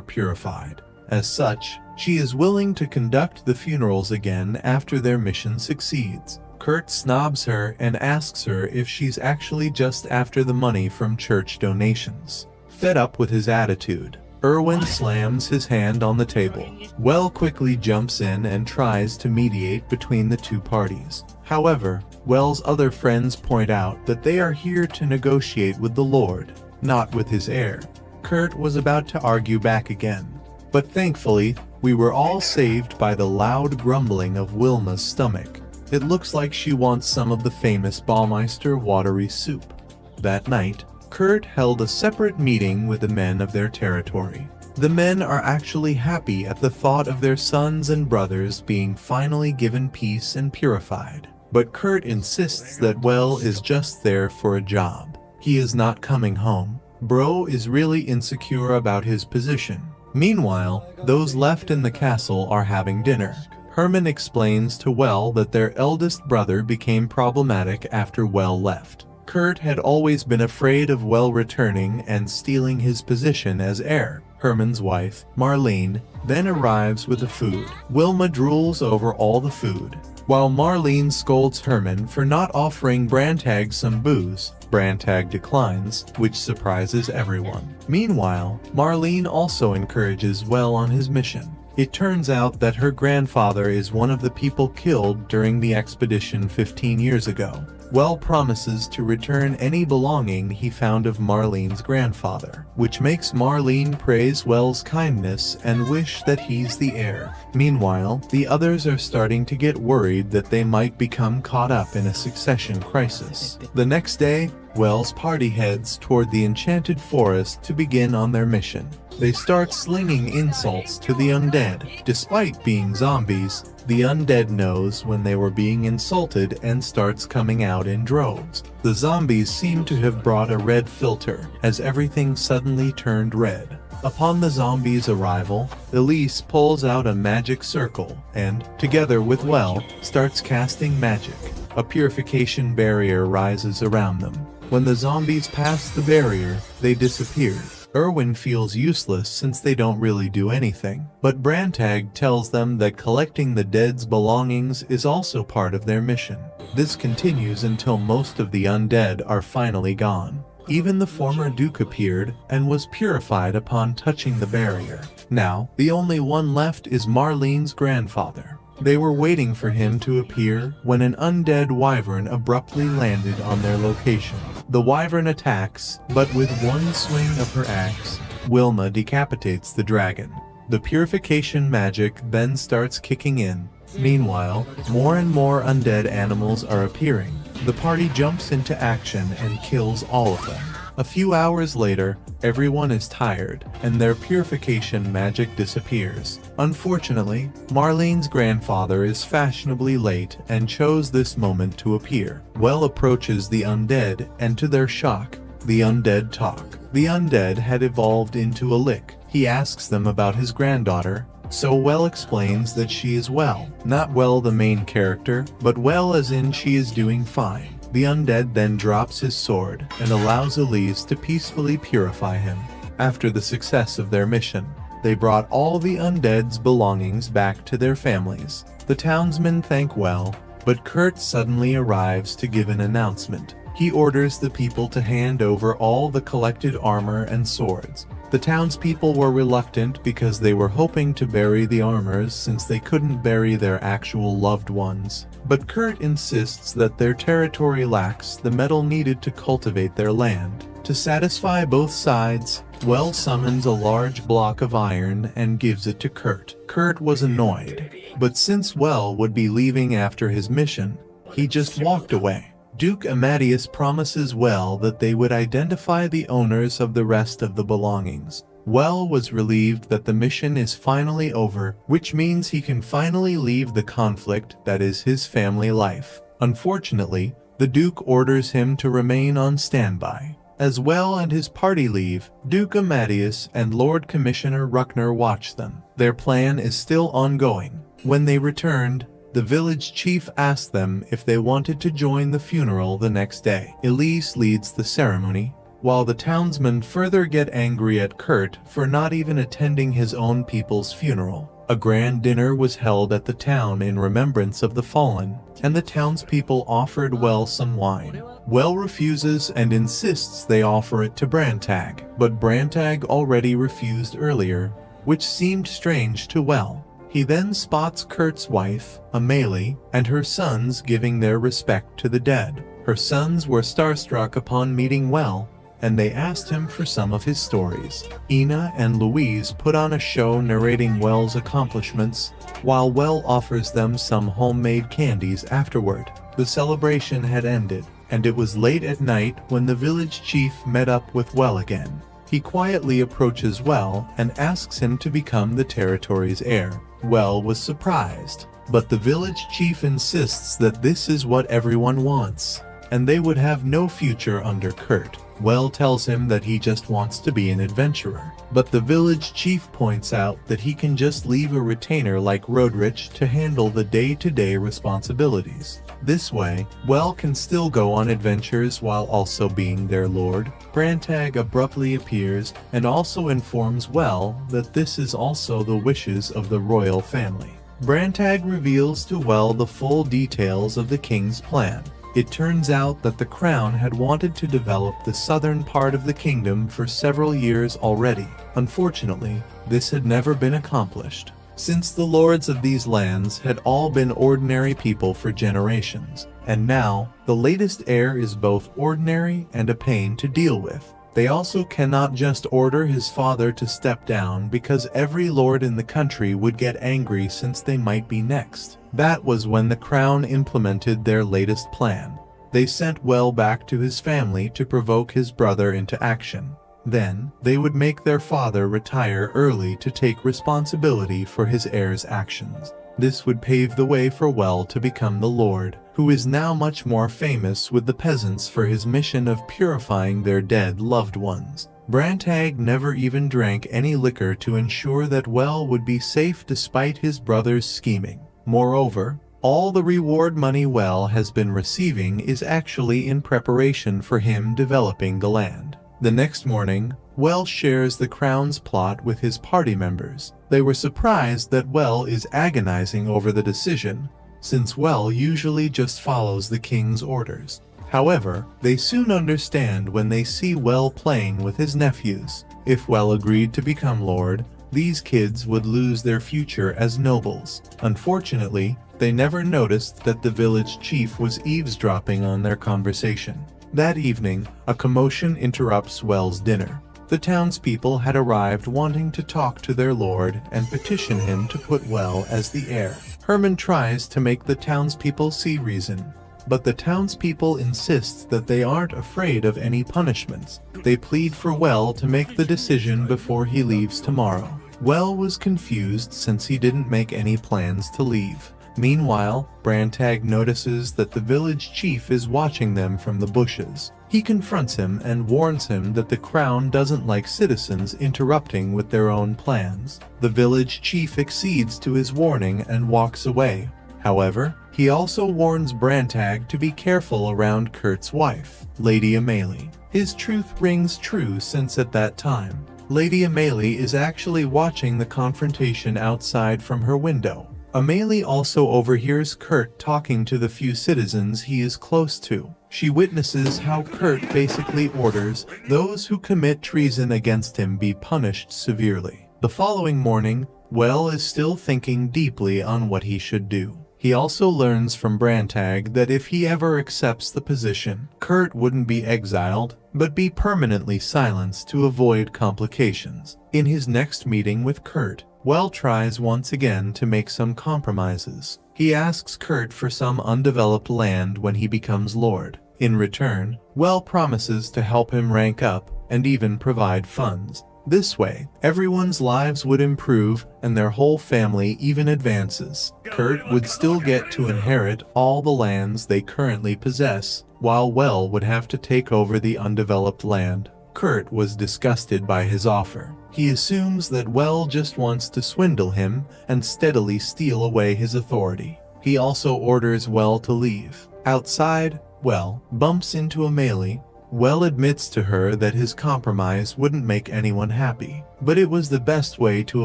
purified. As such, she is willing to conduct the funerals again after their mission succeeds. Kurt snobs her and asks her if she's actually just after the money from church donations. Fed up with his attitude, Erwin slams his hand on the table. Well quickly jumps in and tries to mediate between the two parties. However, Well's other friends point out that they are here to negotiate with the Lord, not with his heir. Kurt was about to argue back again, but thankfully, we were all saved by the loud grumbling of Wilma's stomach. It looks like she wants some of the famous Baumeister watery soup. That night, Kurt held a separate meeting with the men of their territory. The men are actually happy at the thought of their sons and brothers being finally given peace and purified. But Kurt insists that Well is just there for a job. He is not coming home. Bro is really insecure about his position. Meanwhile, those left in the castle are having dinner. Herman explains to Well that their eldest brother became problematic after Well left. Kurt had always been afraid of Well returning and stealing his position as heir. Herman's wife, Marlene, then arrives with the food. Wilma drools over all the food, while Marlene scolds Herman for not offering Brantag some booze. Brantag declines, which surprises everyone. Meanwhile, Marlene also encourages Well on his mission. It turns out that her grandfather is one of the people killed during the expedition 15 years ago. Well promises to return any belonging he found of Marlene's grandfather, which makes Marlene praise Well's kindness and wish that he's the heir. Meanwhile, the others are starting to get worried that they might become caught up in a succession crisis. The next day, Well's party heads toward the enchanted forest to begin on their mission. They start slinging insults to the undead. Despite being zombies, the undead knows when they were being insulted and starts coming out in droves. The zombies seem to have brought a red filter, as everything suddenly turned red. Upon the zombies' arrival, Elise pulls out a magic circle and, together with Well, starts casting magic. A purification barrier rises around them. When the zombies pass the barrier, they disappear. Erwin feels useless since they don't really do anything, but Brantag tells them that collecting the dead's belongings is also part of their mission. This continues until most of the undead are finally gone. Even the former Duke appeared and was purified upon touching the barrier. Now, the only one left is Marlene's grandfather. They were waiting for him to appear when an undead wyvern abruptly landed on their location. The wyvern attacks, but with one swing of her axe, Wilma decapitates the dragon. The purification magic then starts kicking in. Meanwhile, more and more undead animals are appearing. The party jumps into action and kills all of them. A few hours later, everyone is tired, and their purification magic disappears. Unfortunately, Marlene's grandfather is fashionably late and chose this moment to appear. Well approaches the undead, and to their shock, the undead talk. The undead had evolved into a lick. He asks them about his granddaughter, so Well explains that she is well. Not Well the main character, but well as in she is doing fine. The undead then drops his sword and allows Elise to peacefully purify him. After the success of their mission, they brought all the undead's belongings back to their families. The townsmen thank Well, but Kurt suddenly arrives to give an announcement. He orders the people to hand over all the collected armor and swords. The townspeople were reluctant because they were hoping to bury the armors since they couldn't bury their actual loved ones. But Kurt insists that their territory lacks the metal needed to cultivate their land. To satisfy both sides, Well summons a large block of iron and gives it to Kurt. Kurt was annoyed, but since Well would be leaving after his mission, he just walked away. Duke Amadeus promises Well that they would identify the owners of the rest of the belongings. Well was relieved that the mission is finally over, which means he can finally leave the conflict that is his family life. Unfortunately, the Duke orders him to remain on standby. As Well and his party leave, Duke Amadeus and Lord Commissioner Ruckner watch them. Their plan is still ongoing. When they returned, the village chief asked them if they wanted to join the funeral the next day. Elise leads the ceremony, while the townsmen further get angry at Kurt for not even attending his own people's funeral. A grand dinner was held at the town in remembrance of the fallen, and the townspeople offered Well some wine. Well refuses and insists they offer it to Brantag, but Brantag already refused earlier, which seemed strange to Well. He then spots Kurt's wife, Amalie, and her sons giving their respect to the dead. Her sons were starstruck upon meeting Well, and they asked him for some of his stories. Ina and Louise put on a show narrating Well's accomplishments, while Well offers them some homemade candies afterward. The celebration had ended, and it was late at night when the village chief met up with Well again. He quietly approaches Well and asks him to become the territory's heir. Well was surprised, but the village chief insists that this is what everyone wants, and they would have no future under Kurt. Well tells him that he just wants to be an adventurer, but the village chief points out that he can just leave a retainer like Rodrich to handle the day-to-day responsibilities. This way, Well can still go on adventures while also being their lord. Brantag abruptly appears and also informs Well that this is also the wishes of the royal family. Brantag reveals to Well the full details of the king's plan. It turns out that the crown had wanted to develop the southern part of the kingdom for several years already. Unfortunately, this had never been accomplished, since the lords of these lands had all been ordinary people for generations, and now the latest heir is both ordinary and a pain to deal with. They also cannot just order his father to step down because every lord in the country would get angry since they might be next. That was when the crown implemented their latest plan. They sent Well back to his family to provoke his brother into action. Then, they would make their father retire early to take responsibility for his heir's actions. This would pave the way for Well to become the lord, who is now much more famous with the peasants for his mission of purifying their dead loved ones. Brantag never even drank any liquor to ensure that Well would be safe despite his brother's scheming. Moreover, all the reward money Well has been receiving is actually in preparation for him developing the land. The next morning, Well shares the crown's plot with his party members. They were surprised that Well is agonizing over the decision, since Well usually just follows the king's orders. However, they soon understand when they see Well playing with his nephews. If Well agreed to become lord, these kids would lose their future as nobles. Unfortunately, they never noticed that the village chief was eavesdropping on their conversation. That evening, a commotion interrupts Well's dinner. The townspeople had arrived wanting to talk to their lord and petition him to put Well as the heir. Herman tries to make the townspeople see reason, but the townspeople insist that they aren't afraid of any punishments. They plead for Well to make the decision before he leaves tomorrow. Well was confused since he didn't make any plans to leave. Meanwhile, Brantag notices that the village chief is watching them from the bushes. He confronts him and warns him that the crown doesn't like citizens interrupting with their own plans. The village chief accedes to his warning and walks away. However, he also warns Brantag to be careful around Kurt's wife, Lady Amalie. His truth rings true since at that time, Lady Amalie is actually watching the confrontation outside from her window. Amalie also overhears Kurt talking to the few citizens he is close to. She witnesses how Kurt basically orders those who commit treason against him be punished severely. The following morning, Well is still thinking deeply on what he should do. He also learns from Brantag that if he ever accepts the position, Kurt wouldn't be exiled, but be permanently silenced to avoid complications. In his next meeting with Kurt, Well tries once again to make some compromises. He asks Kurt for some undeveloped land when he becomes lord. In return, Well promises to help him rank up and even provide funds. This way, everyone's lives would improve and their whole family even advances. Kurt would still get to inherit all the lands they currently possess, while Well would have to take over the undeveloped land. Kurt was disgusted by his offer. He assumes that Well just wants to swindle him and steadily steal away his authority. He also orders Well to leave. Outside, Well bumps into Amelie. Well admits to her that his compromise wouldn't make anyone happy, but it was the best way to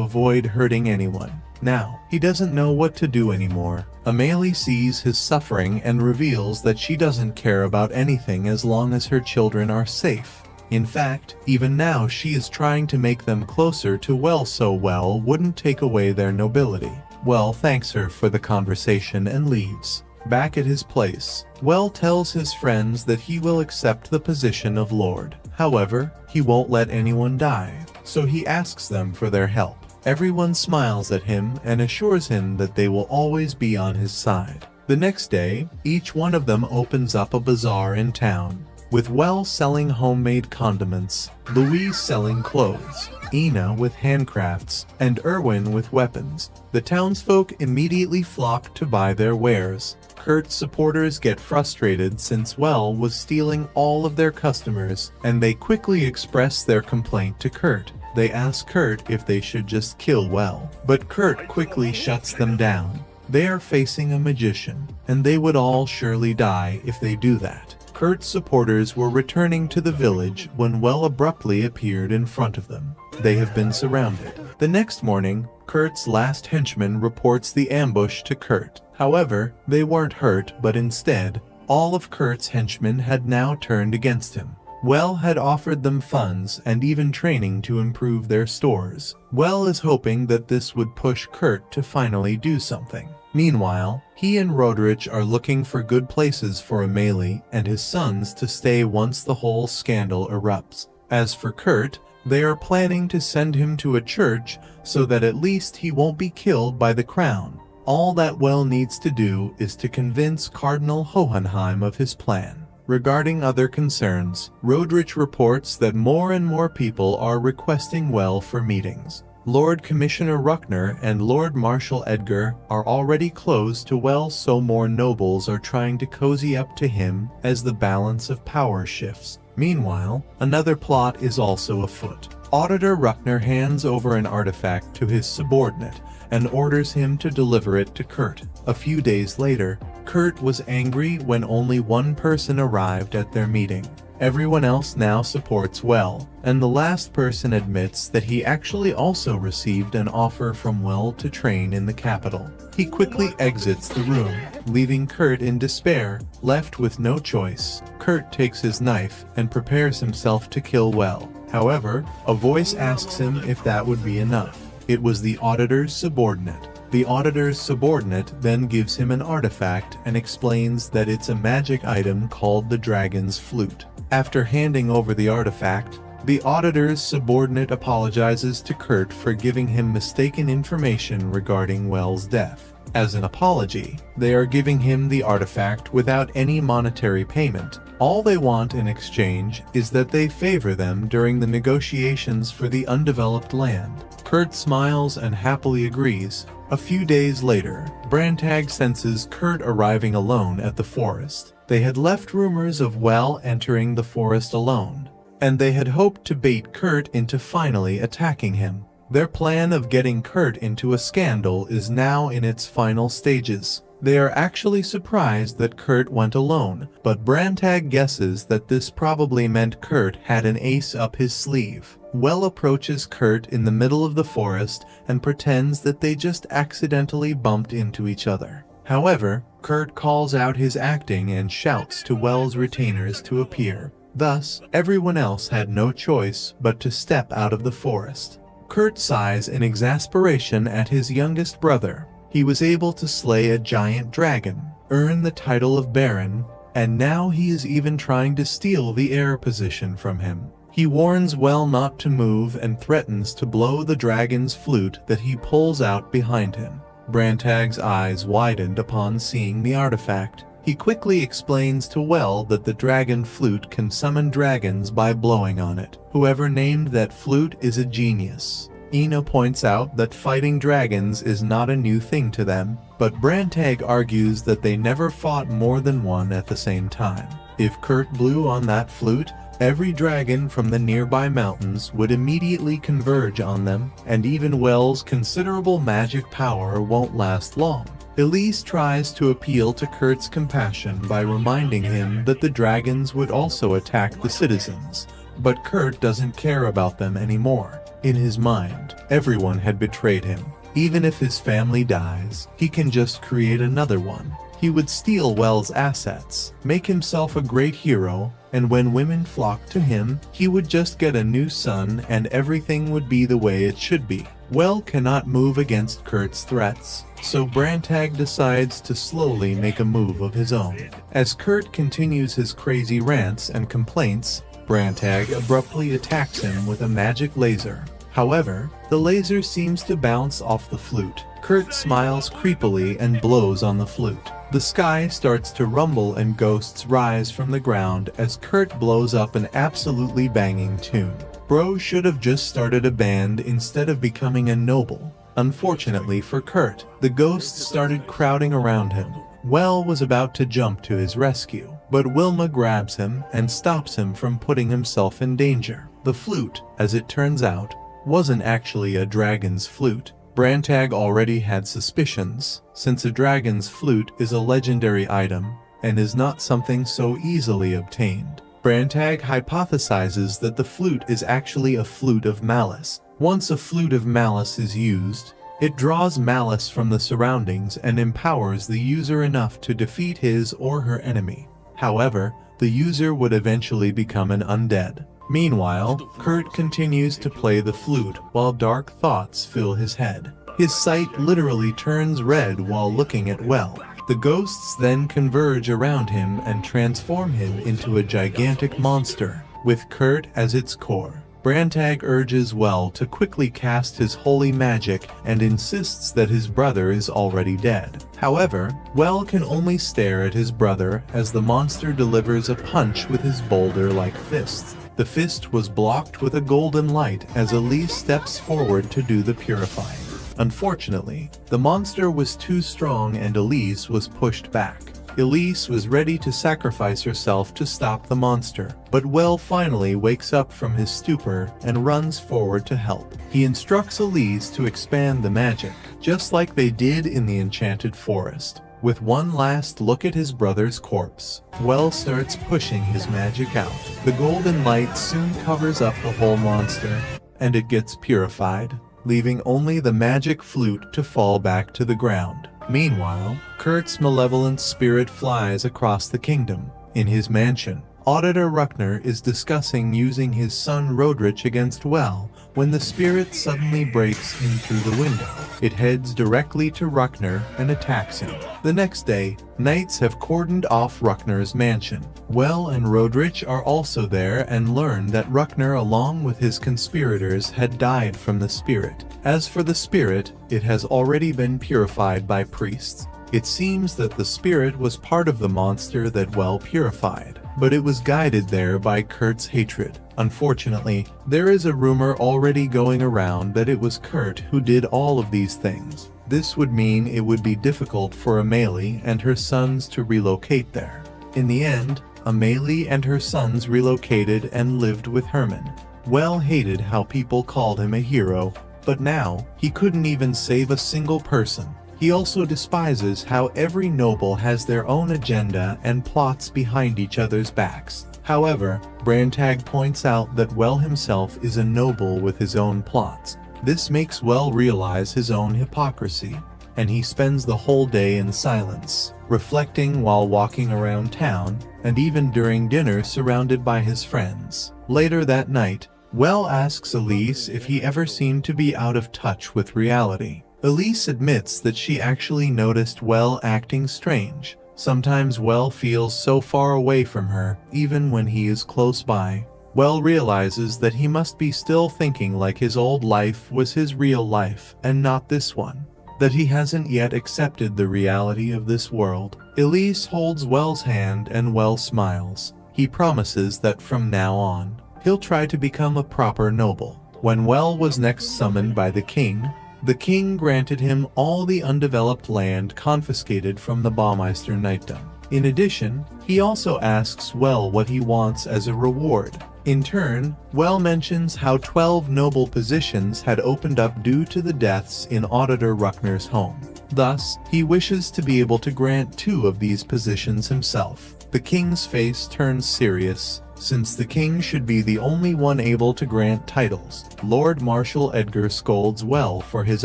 avoid hurting anyone. Now, he doesn't know what to do anymore. Amelie sees his suffering and reveals that she doesn't care about anything as long as her children are safe. In fact, even now she is trying to make them closer to Well so Well wouldn't take away their nobility. Well thanks her for the conversation and leaves. Back at his place, Well tells his friends that he will accept the position of Lord. However, he won't let anyone die, so he asks them for their help. Everyone smiles at him and assures him that they will always be on his side. The next day, each one of them opens up a bazaar in town, with Well selling homemade condiments, Louise selling clothes, Ina with handcrafts, and Erwin with weapons. The townsfolk immediately flock to buy their wares. Kurt's supporters get frustrated since Well was stealing all of their customers, and they quickly express their complaint to Kurt. They ask Kurt if they should just kill Well, but Kurt quickly shuts them down. They are facing a magician, and they would all surely die if they do that. Kurt's supporters were returning to the village when Well abruptly appeared in front of them. They have been surrounded. The next morning, Kurt's last henchman reports the ambush to Kurt. However, they weren't hurt, but instead, all of Kurt's henchmen had now turned against him. Well had offered them funds and even training to improve their stores. Well is hoping that this would push Kurt to finally do something. Meanwhile, he and Roderich are looking for good places for Amelie and his sons to stay once the whole scandal erupts. As for Kurt, they are planning to send him to a church so that at least he won't be killed by the crown. All that Well needs to do is to convince Cardinal Hohenheim of his plan. Regarding other concerns, Roderich reports that more and more people are requesting Well for meetings. Lord Commissioner Ruckner and Lord Marshal Edgar are already close to Well, so more nobles are trying to cozy up to him as the balance of power shifts. Meanwhile, another plot is also afoot. Auditor Ruckner hands over an artifact to his subordinate and orders him to deliver it to Kurt. A few days later, Kurt was angry when only one person arrived at their meeting. Everyone else now supports Well, and the last person admits that he actually also received an offer from Well to train in the capital. He quickly exits the room, leaving Kurt in despair, left with no choice. Kurt takes his knife and prepares himself to kill Well. However, a voice asks him if that would be enough. It was the auditor's subordinate. The auditor's subordinate then gives him an artifact and explains that it's a magic item called the Dragon's Flute. After handing over the artifact, the auditor's subordinate apologizes to Kurt for giving him mistaken information regarding Well's death. As an apology, they are giving him the artifact without any monetary payment. All they want in exchange is that they favor them during the negotiations for the undeveloped land. Kurt smiles and happily agrees. A few days later, Brantag senses Kurt arriving alone at the forest. They had left rumors of Well entering the forest alone, and they had hoped to bait Kurt into finally attacking him. Their plan of getting Kurt into a scandal is now in its final stages. They are actually surprised that Kurt went alone, but Brantag guesses that this probably meant Kurt had an ace up his sleeve. Well approaches Kurt in the middle of the forest and pretends that they just accidentally bumped into each other. However, Kurt calls out his acting and shouts to Well's retainers to appear. Thus, everyone else had no choice but to step out of the forest. Kurt sighs in exasperation at his youngest brother. He was able to slay a giant dragon, earn the title of Baron, and now he is even trying to steal the heir position from him. He warns Well not to move and threatens to blow the dragon's flute that he pulls out behind him. Brantag's eyes widened upon seeing the artifact. He quickly explains to Well that the dragon flute can summon dragons by blowing on it. Whoever named that flute is a genius. Ina points out that fighting dragons is not a new thing to them, but Brantag argues that they never fought more than one at the same time. If Kurt blew on that flute, every dragon from the nearby mountains would immediately converge on them, and even Well's considerable magic power won't last long. Elise tries to appeal to Kurt's compassion by reminding him that the dragons would also attack the citizens, but Kurt doesn't care about them anymore. In his mind, everyone had betrayed him. Even if his family dies, he can just create another one. He would steal Well's assets, make himself a great hero, and when women flocked to him, he would just get a new son and everything would be the way it should be. Well cannot move against Kurt's threats, so Brantag decides to slowly make a move of his own. As Kurt continues his crazy rants and complaints, Brantag abruptly attacks him with a magic laser. However, the laser seems to bounce off the flute. Kurt smiles creepily and blows on the flute. The sky starts to rumble and ghosts rise from the ground as Kurt blows up an absolutely banging tune. Bro should have just started a band instead of becoming a noble. Unfortunately for Kurt, the ghosts started crowding around him. Well was about to jump to his rescue, but Wilma grabs him and stops him from putting himself in danger. The flute, as it turns out, wasn't actually a dragon's flute. Brantag already had suspicions, since a dragon's flute is a legendary item and is not something so easily obtained. Brantag hypothesizes that the flute is actually a flute of malice. Once a flute of malice is used, it draws malice from the surroundings and empowers the user enough to defeat his or her enemy. However, the user would eventually become an undead. Meanwhile, Kurt continues to play the flute while dark thoughts fill his head. His sight literally turns red while looking at Well. The ghosts then converge around him and transform him into a gigantic monster, with Kurt as its core. Brantag urges Well to quickly cast his holy magic and insists that his brother is already dead. However, Well can only stare at his brother as the monster delivers a punch with his boulder-like fist. The fist was blocked with a golden light as Elise steps forward to do the purifying. Unfortunately, the monster was too strong and Elise was pushed back. Elise was ready to sacrifice herself to stop the monster, but Well finally wakes up from his stupor and runs forward to help. He instructs Elise to expand the magic, just like they did in the Enchanted Forest. With one last look at his brother's corpse, Well starts pushing his magic out. The golden light soon covers up the whole monster, and it gets purified, leaving only the magic flute to fall back to the ground. Meanwhile, Kurt's malevolent spirit flies across the kingdom. In his mansion, Auditor Ruckner is discussing using his son Rodrich against Well when the spirit suddenly breaks in through the window. It heads directly to Ruckner and attacks him. The next day, knights have cordoned off Ruckner's mansion. Well and Rodrich are also there and learn that Ruckner along with his conspirators had died from the spirit. As for the spirit, it has already been purified by priests. It seems that the spirit was part of the monster that Well purified, but it was guided there by Kurt's hatred. Unfortunately, there is a rumor already going around that it was Kurt who did all of these things. This would mean it would be difficult for Amelie and her sons to relocate there. In the end, Amelie and her sons relocated and lived with Herman. Well hated how people called him a hero, but now, he couldn't even save a single person. He also despises how every noble has their own agenda and plots behind each other's backs. However, Brantag points out that Well himself is a noble with his own plots. This makes Well realize his own hypocrisy, and he spends the whole day in silence, reflecting while walking around town, and even during dinner surrounded by his friends. Later that night, Well asks Elise if he ever seemed to be out of touch with reality. Elise admits that she actually noticed Well acting strange. Sometimes Well feels so far away from her, even when he is close by. Well realizes that he must be still thinking like his old life was his real life, and not this one. that he hasn't yet accepted the reality of this world. Elise holds Well's hand and Well smiles. He promises that from now on, he'll try to become a proper noble. When Well was next summoned by the king granted him all the undeveloped land confiscated from the Baumeister knightdom. In addition, he also asks Well what he wants as a reward. In turn, Well mentions how 12 noble positions had opened up due to the deaths in Auditor Ruckner's home. Thus, he wishes to be able to grant 2 of these positions himself. The king's face turns serious, since the king should be the only one able to grant titles. Lord Marshal Edgar scolds Well for his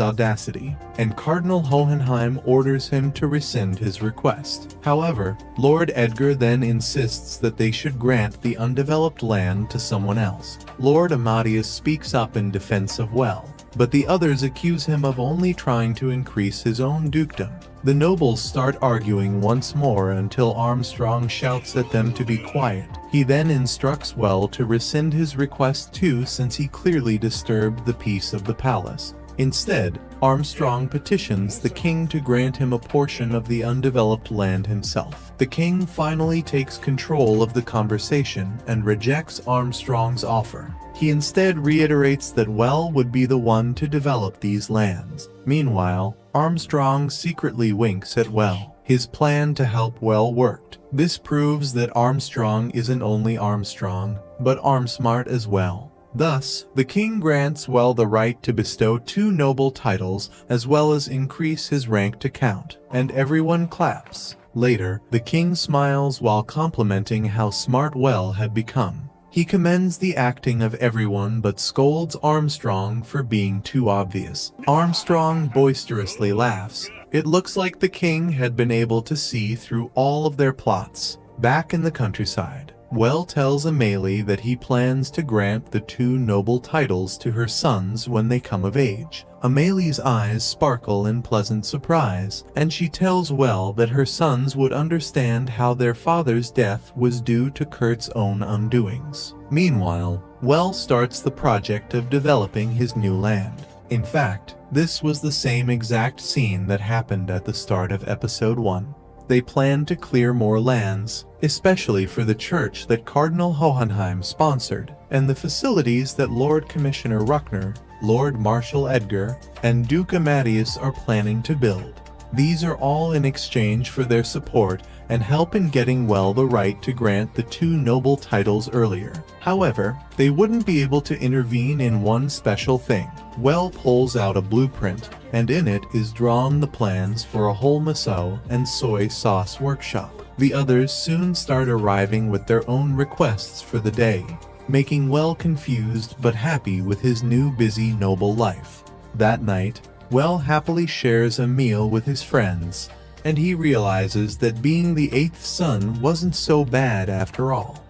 audacity, and Cardinal Hohenheim orders him to rescind his request. However, Lord Edgar then insists that they should grant the undeveloped land to someone else. Lord Amadeus speaks up in defense of Well, but the others accuse him of only trying to increase his own dukedom. The nobles start arguing once more until Armstrong shouts at them to be quiet. He then instructs Well to rescind his request too, since he clearly disturbed the peace of the palace. Instead, Armstrong petitions the king to grant him a portion of the undeveloped land himself. The king finally takes control of the conversation and rejects Armstrong's offer. He instead reiterates that Well would be the one to develop these lands. Meanwhile, Armstrong secretly winks at Well. His plan to help Well worked. This proves that Armstrong isn't only Armstrong, but Armsmart as well. Thus, the king grants Well the right to bestow 2 noble titles as well as increase his rank to Count, and everyone claps. Later, the king smiles while complimenting how smart Well had become. He commends the acting of everyone but scolds Armstrong for being too obvious. Armstrong boisterously laughs. It looks like the king had been able to see through all of their plots. Back in the countryside, Well tells Amelie that he plans to grant the 2 noble titles to her sons when they come of age. Amelie's eyes sparkle in pleasant surprise, and she tells Well that her sons would understand how their father's death was due to Kurt's own undoings. Meanwhile, Well starts the project of developing his new land. In fact, this was the same exact scene that happened at the start of episode 1. They planned to clear more lands, especially for the church that Cardinal Hohenheim sponsored, and the facilities that Lord Commissioner Ruckner, Lord Marshal Edgar, and Duke Amadeus are planning to build. These are all in exchange for their support and help in getting Well the right to grant the 2 noble titles earlier. However, they wouldn't be able to intervene in one special thing. Well pulls out a blueprint, and in it is drawn the plans for a whole miso and soy sauce workshop. The others soon start arriving with their own requests for the day, making Well confused but happy with his new busy noble life. That night, Well happily shares a meal with his friends, and he realizes that being the 8th son wasn't so bad after all.